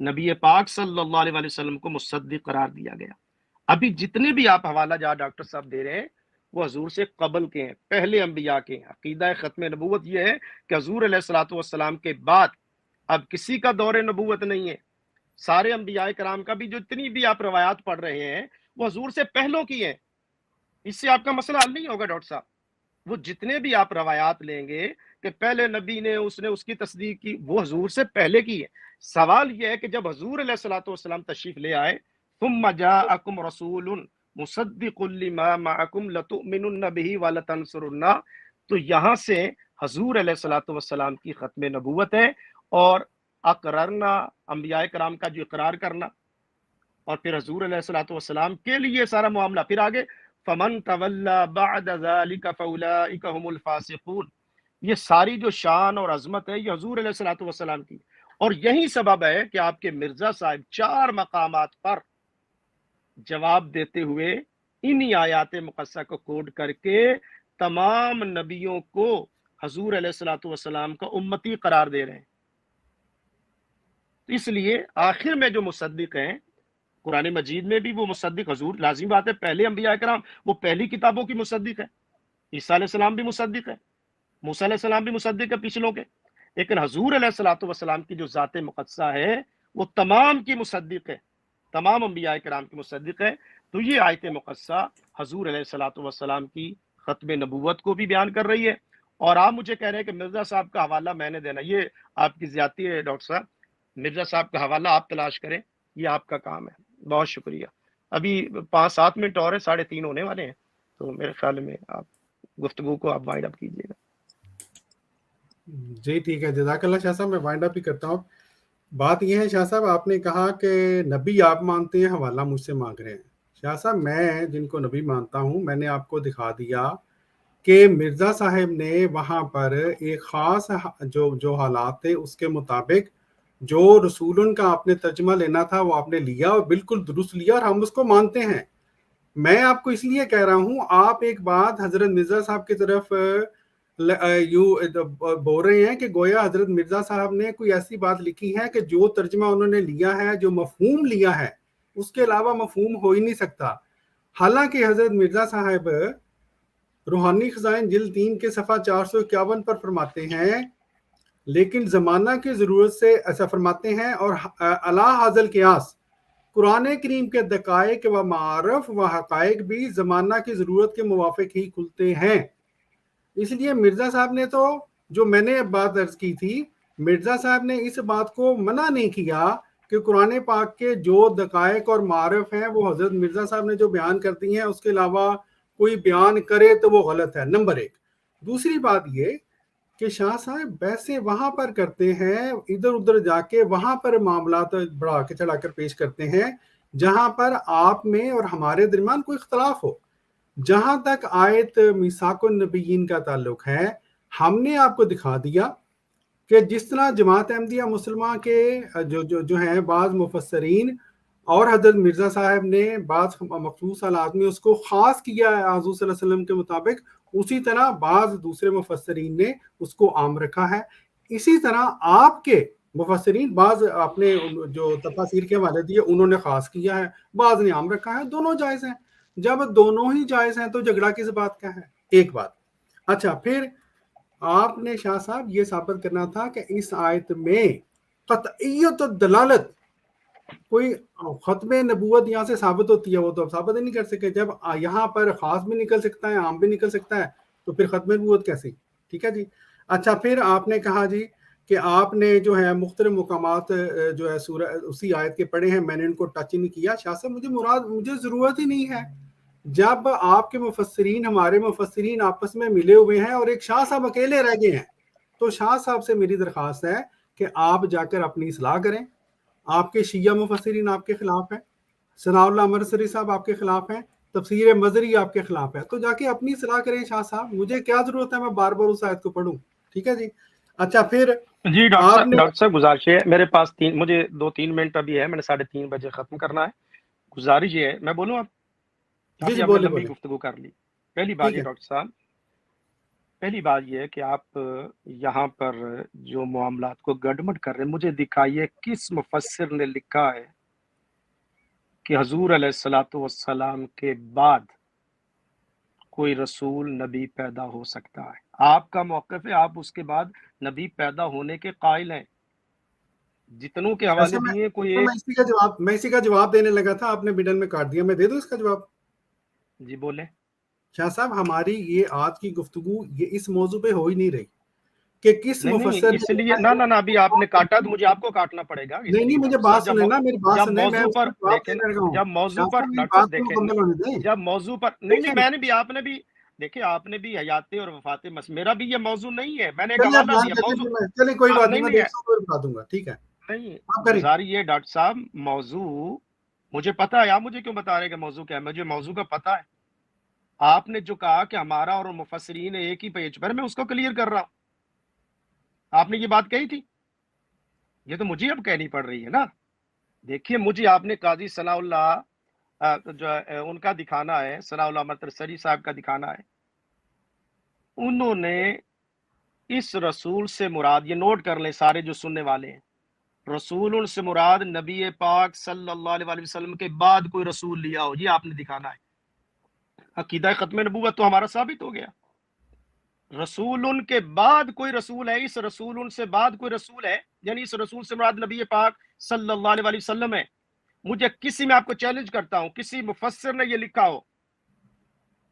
نبی پاک صلی اللہ علیہ وسلم کو مصدق قرار دیا گیا. ابھی جتنے بھی آپ حوالہ جات ڈاکٹر صاحب دے رہے ہیں وہ حضور سے قبل کے ہیں، پہلے انبیاء کے ہیں. عقیدہ ختم نبوت یہ ہے کہ حضور علیہ الصلوۃ والسلام کے بعد اب کسی کا دور نبوت نہیں ہے. سارے انبیاء کرام کا بھی جو اتنی بھی آپ روایات پڑھ رہے ہیں وہ حضور سے پہلوں کی ہیں. اس سے آپ کا مسئلہ حل نہیں ہوگا ڈاکٹر صاحب. وہ جتنے بھی آپ روایات لیں گے کہ پہلے نبی نے اس کی تصدیق کی، وہ حضور سے پہلے کی ہے. سوال یہ ہے کہ جب حضور علیہ الصلوۃ والسلام تشریف لے آئے، ثم جاءکم رسول مصدق لما معکم لتؤمنن به ولتنصرنہ، تو یہاں سے حضور علیہ الصلوۃ والسلام کی ختم نبوت ہے اور اقررنا، انبیاء کرام کا جو اقرار کرنا، اور پھر حضور علیہ الصلوۃ والسلام کے لیے سارا معاملہ. پھر آگے فمن تولی بعد ذلک فاولئک هم الفاسقون. یہ ساری جو شان اور عظمت ہے یہ حضور علیہ الصلوۃ والسلام کی، اور یہی سبب ہے کہ آپ کے مرزا صاحب 4 مقامات پر جواب دیتے ہوئے انہی آیات مقدسہ کو کوڈ کر کے تمام نبیوں کو حضور علیہ الصلوۃ والسلام کا امتی قرار دے رہے ہیں. اس لیے آخر میں جو مصدق ہیں قرآن مجید میں بھی وہ مصدق حضور، لازمی بات ہے پہلے انبیاء کرام وہ پہلی کتابوں کی مصدق ہے. عیسیٰ علیہ السلام بھی مصدق ہے، موسیٰ علیہ السلام بھی مصدق ہے پچھلوں کے، لیکن حضور علیہ الصلوۃ والسلام کی جو ذات مقدسہ ہے وہ تمام کی مصدق ہے، تمام انبیاء کرام کی مصدق ہے. تو یہ آیت مقدسہ حضور علیہ الصلوۃ والسلام کی ختم نبوت کو بھی بیان کر رہی ہے. اور آپ مجھے کہہ رہے ہیں کہ مرزا صاحب کا حوالہ میں نے دینا، یہ آپ کی زیادتی ہے ڈاکٹر صاحب. مرزا صاحب کا حوالہ آپ تلاش کریں، یہ آپ کا کام ہے. بہت شکریہ. ابھی 5-7 منٹ اور ہیں، 3:30 ہونے والے ہیں، تو میرے خیال میں آپ گفتگو کو آپ وائنڈ اپ کیجیے گا.
جی ٹھیک ہے، جزاک اللہ شاہ صاحب. میں وائنڈ اپ ہی کرتا ہوں. بات یہ ہے شاہ صاحب، آپ نے کہا کہ نبی آپ مانتے ہیں، حوالہ مجھ سے مانگ رہے ہیں. شاہ صاحب میں جن کو نبی مانتا ہوں، میں نے آپ کو دکھا دیا کہ مرزا صاحب نے وہاں پر ایک خاص جو حالات تھے اس کے مطابق جو رسولن کا آپ نے ترجمہ لینا تھا وہ آپ نے لیا اور بالکل درست لیا، اور ہم اس کو مانتے ہیں. میں آپ کو اس لیے کہہ رہا ہوں، آپ ایک بات حضرت مرزا صاحب کی طرف بول رہے ہیں کہ گویا حضرت مرزا صاحب نے کوئی ایسی بات لکھی ہے کہ جو ترجمہ انہوں نے لیا ہے، جو مفہوم لیا ہے، اس کے علاوہ مفہوم ہو ہی نہیں سکتا. حالانکہ حضرت مرزا صاحب روحانی خزائن جلد 3 کے صفحہ 451 پر فرماتے ہیں، لیکن زمانہ کی ضرورت سے ایسا فرماتے ہیں، اور علی حاصل قیاس قرآن کریم کے دقائق و معارف و حقائق بھی زمانہ کی ضرورت کے موافق ہی کھلتے ہیں. اس لیے مرزا صاحب نے تو جو میں نے بات عرض کی تھی، مرزا صاحب نے اس بات کو منع نہیں کیا کہ قرآن پاک کے جو دقائق اور معارف ہیں وہ حضرت مرزا صاحب نے جو بیان کرتی ہیں اس کے علاوہ کوئی بیان کرے تو وہ غلط ہے. نمبر 1. دوسری بات یہ کہ شاہ صاحب ویسے وہاں پر کرتے ہیں، ادھر ادھر جا کے وہاں پر معاملات بڑھا کے چڑھا کر پیش کرتے ہیں جہاں پر آپ میں اور ہمارے درمیان کوئی اختلاف ہو. جہاں تک آیت میثاق النبیین کا تعلق ہے، ہم نے آپ کو دکھا دیا کہ جس طرح جماعت احمدیہ مسلمہ کے جو ہیں بعض مفسرین اور حضرت مرزا صاحب نے بعض مخصوص حالات میں اس کو خاص کیا ہے حضور صلی اللہ علیہ وسلم کے مطابق، اسی طرح بعض دوسرے مفسرین نے اس کو عام رکھا ہے. اسی طرح آپ کے مفسرین بعض اپنے جو تفاسیر کے حوالے دیے انہوں نے خاص کیا ہے، بعض نے عام رکھا ہے. دونوں جائز ہیں. جب دونوں ہی جائز ہیں تو جھگڑا کس بات کا ہے؟ ایک بات. اچھا، پھر آپ نے شاہ صاحب یہ ثابت کرنا تھا کہ اس آیت میں قطعیت و دلالت، کوئی ختم نبوت یہاں سے ثابت ہوتی ہے، وہ تو ثابت ہی نہیں کر سکے. جب یہاں پر خاص بھی نکل سکتا ہے، عام بھی نکل سکتا ہے، تو پھر ختم نبوت کیسے؟ ٹھیک ہے جی. اچھا، پھر آپ نے کہا جی کہ آپ نے جو ہے مختلف مقامات جو ہے سورہ اسی آیت کے پڑھے ہیں، میں نے ان کو ٹچ نہیں کیا. شاہ صاحب مجھے ضرورت ہی نہیں ہے. جب آپ کے مفسرین ہمارے مفسرین آپس میں ملے ہوئے ہیں اور ایک شاہ صاحب اکیلے رہ گئے ہیں، تو شاہ صاحب سے میری درخواست ہے کہ آپ جا کر اپنی اصلاح کریں. آپ کے شیعہ مفسرین آپ کے خلاف ہیں، ثناء اللہ امرتسری صاحب آپ کے خلاف ہیں، تفسیر مظہری آپ کے خلاف ہے. تو جا کے اپنی اصلاح کریں شاہ صاحب. مجھے کیا ضرورت ہے میں بار بار اس آیت کو پڑھوں؟ ٹھیک ہے جی. اچھا، پھر
جی ڈاکٹر صاحب گزارش ہے میرے پاس مجھے 2-3 منٹ ابھی ہے، میں نے 3:30 بجے ختم کرنا ہے. گزارش یہ ہے، میں بولوں آپ؟
جی
ہم نے
بولے
لمبی گفتگو کر لی. پہلی بات یہ ڈاکٹر صاحب پہلی بات یہ ہے کہ آپ یہاں پر جو معاملات کو گڑبڑ کر رہے ہیں، مجھے دکھائیے کس مفسر نے لکھا ہے کہ حضور علیہ الصلوۃ والسلام کے بعد کوئی رسول نبی پیدا ہو سکتا ہے؟ آپ کا موقف ہے آپ اس کے بعد نبی پیدا ہونے کے قائل ہیں، جتنوں کے حوالے دیے کوئی ایک۔
میں اسی کا جواب دینے لگا تھا، آپ نے مڈل میں کاٹ دیا، میں دے دوں اس کا جواب؟
جی بولیں۔
شاہ صاحب، ہماری یہ آج کی گفتگو یہ اس موضوع پہ ہو ہی نہیں رہی کہ کس مفسر
اس لیے نہ ابھی آپ نے کاٹا تو مجھے آپ کو کاٹنا پڑے گا۔
نہیں، مجھے بات سنیں نا، میری بات سنیں، میں
موضوع پر دیکھیں، جب موضوع پر ڈاکٹر صاحب دیکھیں، جب موضوع پر نہیں میں نے بھی، آپ نے بھی دیکھیں، آپ نے بھی حیات اور وفات میرا بھی یہ موضوع نہیں ہے، میں نے ایک حوالہ دیا موضوع۔
چلیے کوئی بات نہیں، میں بتا دوں گا، ٹھیک ہے؟
نہیں گزاری یہ ڈاکٹر صاحب، موضوع مجھے پتا ہے، آپ مجھے کیوں بتا رہے کہ موضوع کیا ہے؟ مجھے موضوع کا پتا ہے۔ آپ نے جو کہا کہ ہمارا اور مفسرین ایک ہی پیج پر، میں اس کو کلیئر کر رہا ہوں۔ آپ نے یہ بات کہی تھی، یہ تو مجھے اب کہنی پڑ رہی ہے نا۔ دیکھیے مجھے آپ نے قاضی ثناء اللہ جو ان کا دکھانا ہے، ثناء اللہ مطرسری صاحب کا دکھانا ہے، انہوں نے اس رسول سے مراد، یہ نوٹ کر لیں سارے جو سننے والے ہیں، رسول سے مراد نبی پاک صلی اللہ علیہ وسلم کے بعد کوئی رسول لیا ہو، یہ آپ نے دکھانا ہے۔ عقیدہ ختم نبوت تو ہمارا ثابت ہو گیا، رسول کے بعد کوئی رسول ہے، اس رسول سے بعد کوئی رسول ہے، یعنی اس رسول سے مراد نبی پاک صلی اللہ علیہ وسلم ہے۔ مجھے کسی میں آپ کو چیلنج کرتا ہوں، کسی مفسر نے یہ لکھا ہو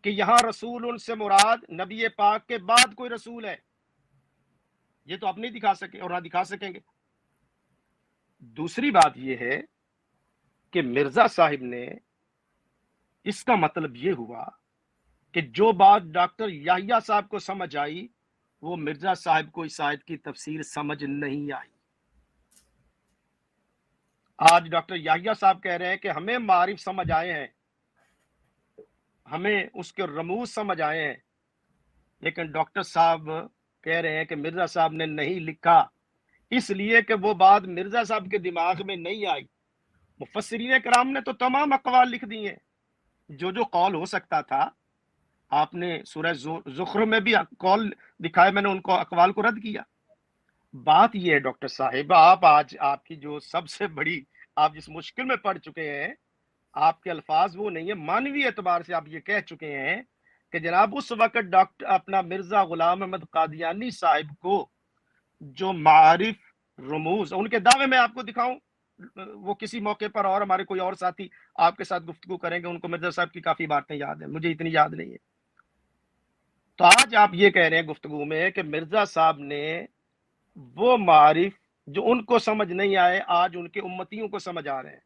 کہ یہاں رسول سے مراد نبی پاک کے بعد کوئی رسول ہے، یہ تو آپ نہیں دکھا سکے اور نہ دکھا سکیں گے۔ دوسری بات یہ ہے کہ مرزا صاحب نے، اس کا مطلب یہ ہوا کہ جو بات ڈاکٹر یحییٰ صاحب کو سمجھ آئی وہ مرزا صاحب کو اس آیت کی تفسیر سمجھ نہیں آئی۔ آج ڈاکٹر یحییٰ صاحب کہہ رہے ہیں کہ ہمیں معارف سمجھ آئے ہیں، ہمیں اس کے رموز سمجھ آئے ہیں، لیکن ڈاکٹر صاحب کہہ رہے ہیں کہ مرزا صاحب نے نہیں لکھا، اس لیے کہ وہ بات مرزا صاحب کے دماغ میں نہیں آئی۔ مفسرین کرام نے تو تمام اقوال لکھ دی ہیں، جو قول ہو سکتا تھا۔ آپ نے سورہ زخرف میں بھی قول دکھائے، میں نے ان کو اقوال کو رد کیا۔ بات یہ ہے ڈاکٹر صاحب، آپ آج آپ کی جو سب سے بڑی، آپ جس مشکل میں پڑ چکے ہیں، آپ کے الفاظ وہ نہیں ہے، مانوی اعتبار سے آپ یہ کہہ چکے ہیں کہ جناب اس وقت ڈاکٹر اپنا مرزا غلام احمد قادیانی صاحب کو جو معارف رموز ان کے دعوے میں آپ کو دکھاؤں، وہ کسی موقع پر اور ہمارے کوئی اور ساتھی آپ کے ساتھ گفتگو کریں گے، ان کو مرزا صاحب کی کافی باتیں یاد ہیں، مجھے اتنی یاد نہیں ہے۔ تو آج آپ یہ کہہ رہے ہیں گفتگو میں کہ مرزا صاحب نے وہ معارف جو ان کو سمجھ نہیں آئے آج ان کے امتیوں کو سمجھ آ رہے ہیں،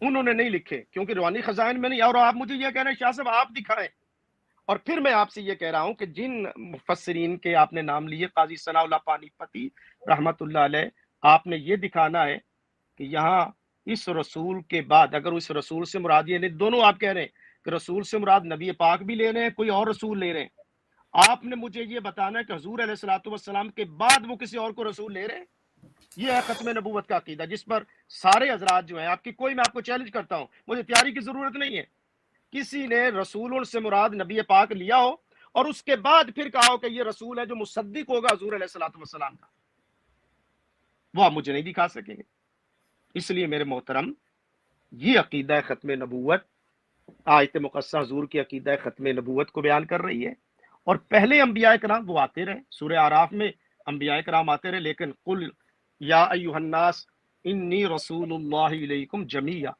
انہوں نے نہیں لکھے کیونکہ روحانی خزائن میں نہیں۔ اور آپ مجھے یہ کہہ رہے ہیں شاہ صاحب آپ دکھائیں، اور پھر میں آپ سے یہ کہہ رہا ہوں کہ جن مفسرین کے آپ نے نام لیے، قاضی ثناء اللہ پانی پتی رحمت اللہ علیہ، آپ نے یہ دکھانا ہے کہ یہاں اس رسول کے بعد، اگر اس رسول سے مراد، یہ دونوں آپ کہہ رہے ہیں کہ رسول سے مراد نبی پاک بھی لے رہے ہیں، کوئی اور رسول لے رہے ہیں، آپ نے مجھے یہ بتانا ہے کہ حضور علیہ الصلوۃ والسلام کے بعد وہ کسی اور کو رسول لے رہے ہیں۔ یہ ہے ختم نبوت کا عقیدہ، جس پر سارے حضرات جو ہیں، آپ کی کوئی، میں آپ کو چیلنج کرتا ہوں، مجھے تیاری کی ضرورت نہیں ہے، کسی نے رسول سے مراد نبی پاک لیا ہو اور اس کے بعد پھر کہا ہو کہ یہ رسول ہے جو مصدق ہوگا حضور علیہ الصلوۃ والسلام کا، وہ آپ مجھے نہیں دکھا سکیں گے۔ اس لیے میرے محترم، یہ عقیدہ ختم نبوت، آیت مقدسہ حضور کی عقیدہ ختم نبوت کو بیان کر رہی ہے، اور پہلے انبیاء کرام وہ آتے رہے، سورہ اعراف میں انبیاء کرام آتے رہے، لیکن قل یا ایھا الناس انی رسول اللہ الیکم جمیعا،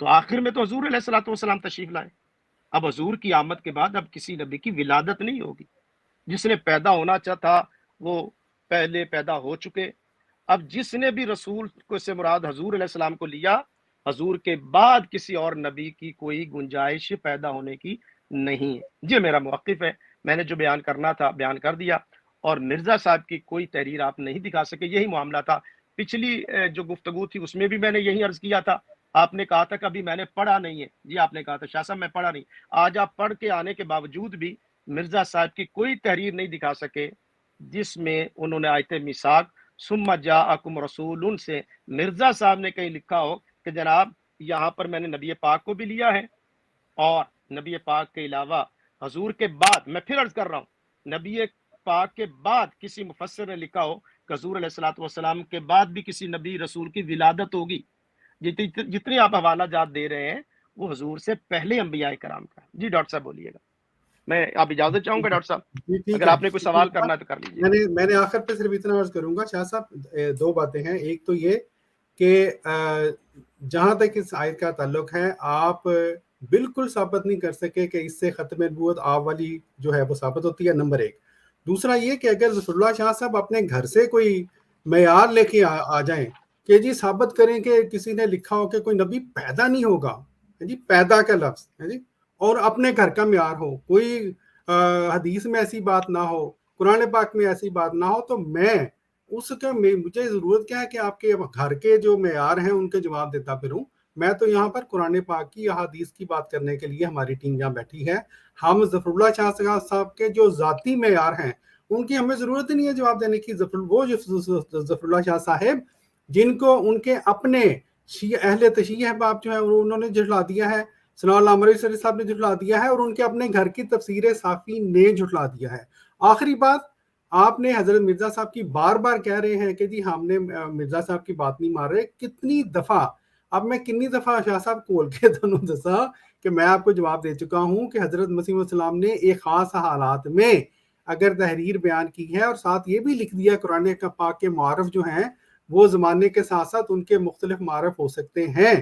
تو آخر میں تو حضور علیہ الصلوۃ والسلام تشریف لائے۔ اب حضور کی آمد کے بعد اب کسی نبی کی ولادت نہیں ہوگی، جس نے پیدا ہونا چاہتا وہ پہلے پیدا ہو چکے۔ اب جس نے بھی رسول کو سے مراد حضور علیہ السلام کو لیا، حضور کے بعد کسی اور نبی کی کوئی گنجائش پیدا ہونے کی نہیں ہے۔ یہ میرا موقف ہے، میں نے جو بیان کرنا تھا بیان کر دیا، اور مرزا صاحب کی کوئی تحریر آپ نہیں دکھا سکے، یہی معاملہ تھا۔ پچھلی جو گفتگو تھی اس میں بھی میں نے یہی عرض کیا تھا، آپ نے کہا تھا کہ ابھی میں نے پڑھا نہیں ہے، جی آپ نے کہا تھا شاہ صاحب میں پڑھا نہیں، آج آپ پڑھ کے آنے کے باوجود بھی مرزا صاحب کی کوئی تحریر نہیں دکھا سکے جس میں انہوں نے آیت میثاق ثم جاءکم رسول سے مرزا صاحب نے کہیں لکھا ہو کہ جناب یہاں پر میں نے نبی پاک کو بھی لیا ہے، اور نبی پاک کے علاوہ حضور کے بعد, میں پھر عرض کر رہا ہوں, نبی پاک کے بعد کسی مفسر نے لکھا ہو کہ حضور علیہ الصلوۃ والسلام کے بعد بھی کسی نبی رسول کی ولادت ہوگی. جتنے آپ حوالہ جات دے رہے ہیں وہ حضور سے پہلے انبیاء کرام کا. جی ڈاکٹر صاحب بولیے گا, میں آپ اجازت چاہوں گا ڈاکٹر صاحب,
جی ٹھیک
اگر
ہے.
آپ نے کوئی سوال کرنا ہے تو کر لیجیے.
میں نے آخر پہ صرف اتنا عرض کروں گا شاہ صاحب, دو باتیں ہیں. ایک تو یہ کہ جہاں تک اس آیت کا تعلق ہے, آپ بالکل ثابت نہیں کر سکے کہ اس سے ختم نبوت آپ والی جو ہے وہ ثابت ہوتی ہے, نمبر ایک. دوسرا یہ کہ اگر ظفر اللہ شاہ صاحب اپنے گھر سے کوئی معیار لے کے آ جائیں کہ جی ثابت کریں کہ کسی نے لکھا ہو کہ کوئی نبی پیدا نہیں ہوگا, جی پیدا کا لفظ ہے جی, اور اپنے گھر کا معیار ہو, کوئی حدیث میں ایسی بات نہ ہو, قرآن پاک میں ایسی بات نہ ہو, تو میں اس کا مجھے ضرورت کیا ہے کہ آپ کے گھر کے جو معیار ہیں ان کے جواب دیتا پھروں. میں تو یہاں پر قرآن پاک کی احادیث کی بات کرنے کے لیے ہماری ٹیم یہاں بیٹھی ہے. ہم ظفر اللہ شاہ صاحب کے جو ذاتی معیار ہیں ان کی ہمیں ضرورت ہی نہیں ہے جواب دینے کی. وہ ظفر اللہ شاہ صاحب جن کو ان کے اپنے اہل تشیع احباب جو ہے انہوں نے جھٹلا دیا ہے, ثناء اللہ امرتسری صاحب نے جھٹلا دیا ہے, اور ان کے اپنے گھر کی تفسیر صافی نے جھٹلا دیا ہے. آخری بات, آپ نے حضرت مرزا صاحب کی بار بار کہہ رہے ہیں کہ جی ہم نے مرزا صاحب کی بات نہیں مار رہے. کتنی دفعہ, اب میں کنی دفعہ شاہ صاحب کھول کے دونوں دسا کہ میں آپ کو جواب دے چکا ہوں کہ حضرت مسیح السلام نے ایک خاص حالات میں اگر تحریر بیان کی ہے, اور ساتھ یہ بھی لکھ دیا قرآن پاک کے معارف جو ہیں وہ زمانے کے ساتھ ساتھ ان کے مختلف معارف ہو سکتے ہیں,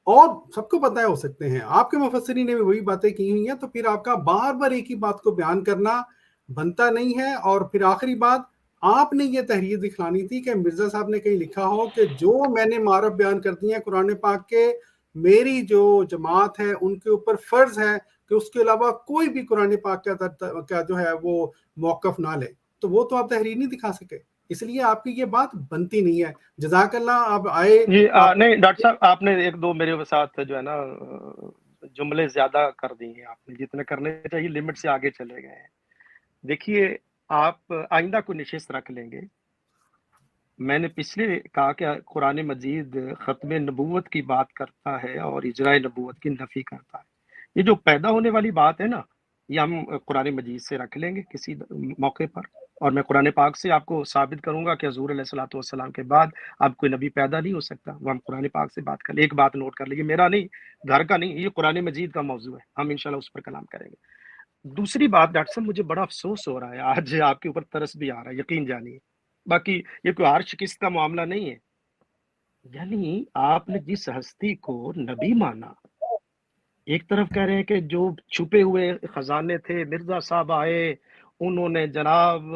اور سب کو پتہ ہے ہو سکتے ہیں. آپ کے مفسرین نے بھی وہی باتیں کی ہوئی ہیں, تو پھر آپ کا بار بار ایک ہی بات کو بیان کرنا بنتا نہیں ہے. اور پھر آخری بات, آپ نے یہ تحریر دکھلانی تھی کہ مرزا صاحب نے کہیں لکھا ہو کہ جو میں نے معارف بیان کر دی ہیں قرآن پاک کے, میری جو جماعت ہے ان کے اوپر فرض ہے کہ اس کے علاوہ کوئی بھی قرآن پاک کا جو ہے وہ موقف نہ لے. تو وہ تو آپ تحریر نہیں دکھا سکے, اس لیے آپ کی یہ بات بنتی نہیں ہے. جزاک اللہ, آپ آئے.
جی نہیں ڈاکٹر صاحب, آپ نے ایک دو میرے ساتھ جو ہے نا جملے زیادہ کر دی ہیں, آپ نے جتنے کرنے چاہیے لمٹ سے آگے چلے گئے ہیں. دیکھیے, آپ آئندہ کو نشست رکھ لیں گے. میں نے پچھلے کہا کہ قرآن مجید ختم نبوت کی بات کرتا ہے اور اجراء نبوت کی نفی کرتا ہے. یہ جو پیدا ہونے والی بات ہے نا, یہ ہم قرآن مجید سے رکھ لیں گے کسی موقع پر, اور میں قرآن پاک سے آپ کو ثابت کروں گا کہ حضور علیہ الصلوۃ والسلام کے بعد اب کوئی نبی پیدا نہیں ہو سکتا. وہ ہم قرآن پاک سے بات کر لیں. ایک بات نوٹ کر لیجیے, میرا نہیں, گھر کا نہیں, یہ قرآن مجید کا موضوع ہے, ہم انشاءاللہ اس پر کلام کریں گے. دوسری بات ڈاکٹر صاحب, مجھے بڑا افسوس ہو رہا ہے آج, آپ کے اوپر ترس بھی آ رہا ہے, یقین جانیے. باقی یہ کوئی ہار شکست کا معاملہ نہیں ہے. یعنی آپ نے جس ہستی کو نبی مانا, ایک طرف کہہ رہے ہیں کہ جو چھپے ہوئے خزانے تھے مرزا صاحب آئے, انہوں نے جناب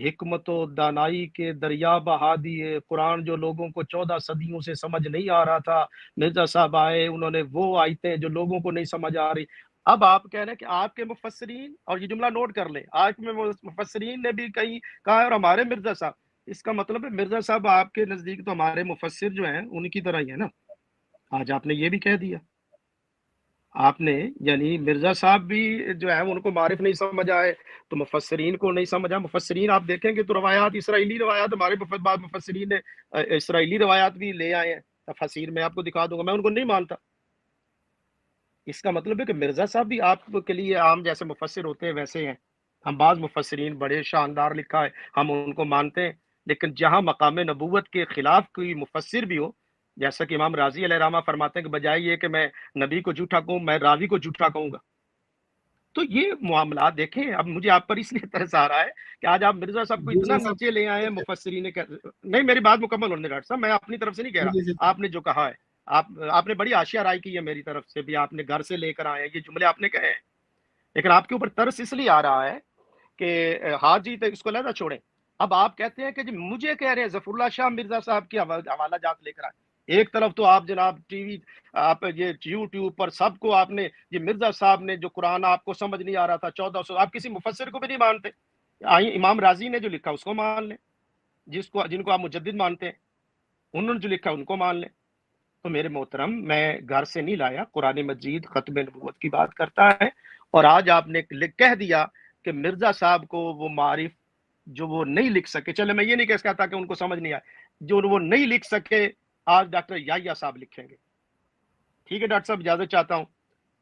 حکمت و دانائی کے دریا بہا دیے. قرآن جو لوگوں کو 14 صدیوں سے سمجھ نہیں آ رہا تھا, مرزا صاحب آئے, انہوں نے وہ آیتیں جو لوگوں کو نہیں سمجھ آ رہی. اب آپ کہہ رہے ہیں کہ آپ کے مفسرین, اور یہ جملہ نوٹ کر لیں, آپ کے مفسرین نے بھی کہیں کہا ہے, اور ہمارے مرزا صاحب, اس کا مطلب ہے مرزا صاحب آپ کے نزدیک تو ہمارے مفسر جو ہیں ان کی طرح ہی ہے نا. آج آپ نے یہ بھی کہہ دیا. آپ نے یعنی مرزا صاحب بھی جو ہے ان کو معرف نہیں سمجھ آئے تو مفسرین کو نہیں سمجھا. مفسرین آپ دیکھیں گے تو روایات, اسرائیلی روایات, ہمارے بعض مفسرین نے اسرائیلی روایات بھی لے آئے ہیں تفاسیر میں, آپ کو دکھا دوں گا, میں ان کو نہیں مانتا. اس کا مطلب ہے کہ مرزا صاحب بھی آپ کے لیے عام جیسے مفسر ہوتے ہیں ویسے ہیں. ہم بعض مفسرین بڑے شاندار لکھا ہے, ہم ان کو مانتے ہیں, لیکن جہاں مقام نبوت کے خلاف کوئی مفسر بھی ہو, جیسا کہ امام راضی علیہ رحمہ فرماتے ہیں کہ بجائے یہ کہ میں نبی کو جھوٹا کہوں, میں راوی کو جھوٹا کہوں گا. تو یہ معاملات دیکھیں, اب مجھے آپ پر اس لیے ترس آ رہا ہے کہ آج آپ مرزا صاحب کو اتنا نیچے لے آئے ہیں. مفسرین نے نہیں, میری بات مکمل ہونے, ڈاکٹر صاحب میں اپنی طرف سے نہیں کہہ رہا, آپ نے جو کہا ہے, آپ نے بڑی آشیا رائے کی ہے میری طرف سے بھی, آپ نے گھر سے لے کر آئے ہیں, یہ جملے آپ نے کہے ہیں, لیکن آپ کے اوپر ترس اس لیے آ رہا ہے کہ ہاں جی تو اس کو لہذا چھوڑیں. اب آپ کہتے ہیں کہ جی مجھے کہہ رہے ہیں ظفر اللہ شاہ مرزا صاحب کی حوالہ جات لے کر آئے. ایک طرف تو آپ جناب ٹی وی, آپ یہ یوٹیوب پر سب کو آپ نے, یہ مرزا صاحب نے جو قرآن آپ کو سمجھ نہیں آ رہا تھا 1400, آپ کسی مفسر کو بھی نہیں مانتے. امام راضی نے جو لکھا اس کو مان لیں, جن کو آپ مجدد مانتے ہیں, انہوں نے جو لکھا ان کو مان لیں. تو میرے محترم, میں گھر سے نہیں لایا, قرآن مجید ختم نبوت کی بات کرتا ہے, اور آج آپ نے کہہ دیا کہ مرزا صاحب کو وہ معارف جو وہ نہیں لکھ سکے, چلے میں یہ نہیں کہتا کہ ان کو سمجھ نہیں آئے, جو وہ نہیں لکھ سکے آج ڈاکٹر یحییٰ صاحب لکھیں گے. ٹھیک ہے ڈاکٹر صاحب, اجازت چاہتا ہوں,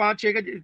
5-6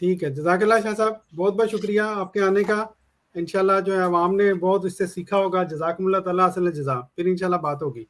ٹھیک ہے، جزاک اللہ شاہ صاحب، بہت بہت شکریہ آپ کے آنے کا. انشاءاللہ جو ہے عوام نے بہت اس سے سیکھا ہوگا. جزاکم اللہ تعالیٰ اصل جزا. پھر انشاءاللہ بات ہوگی.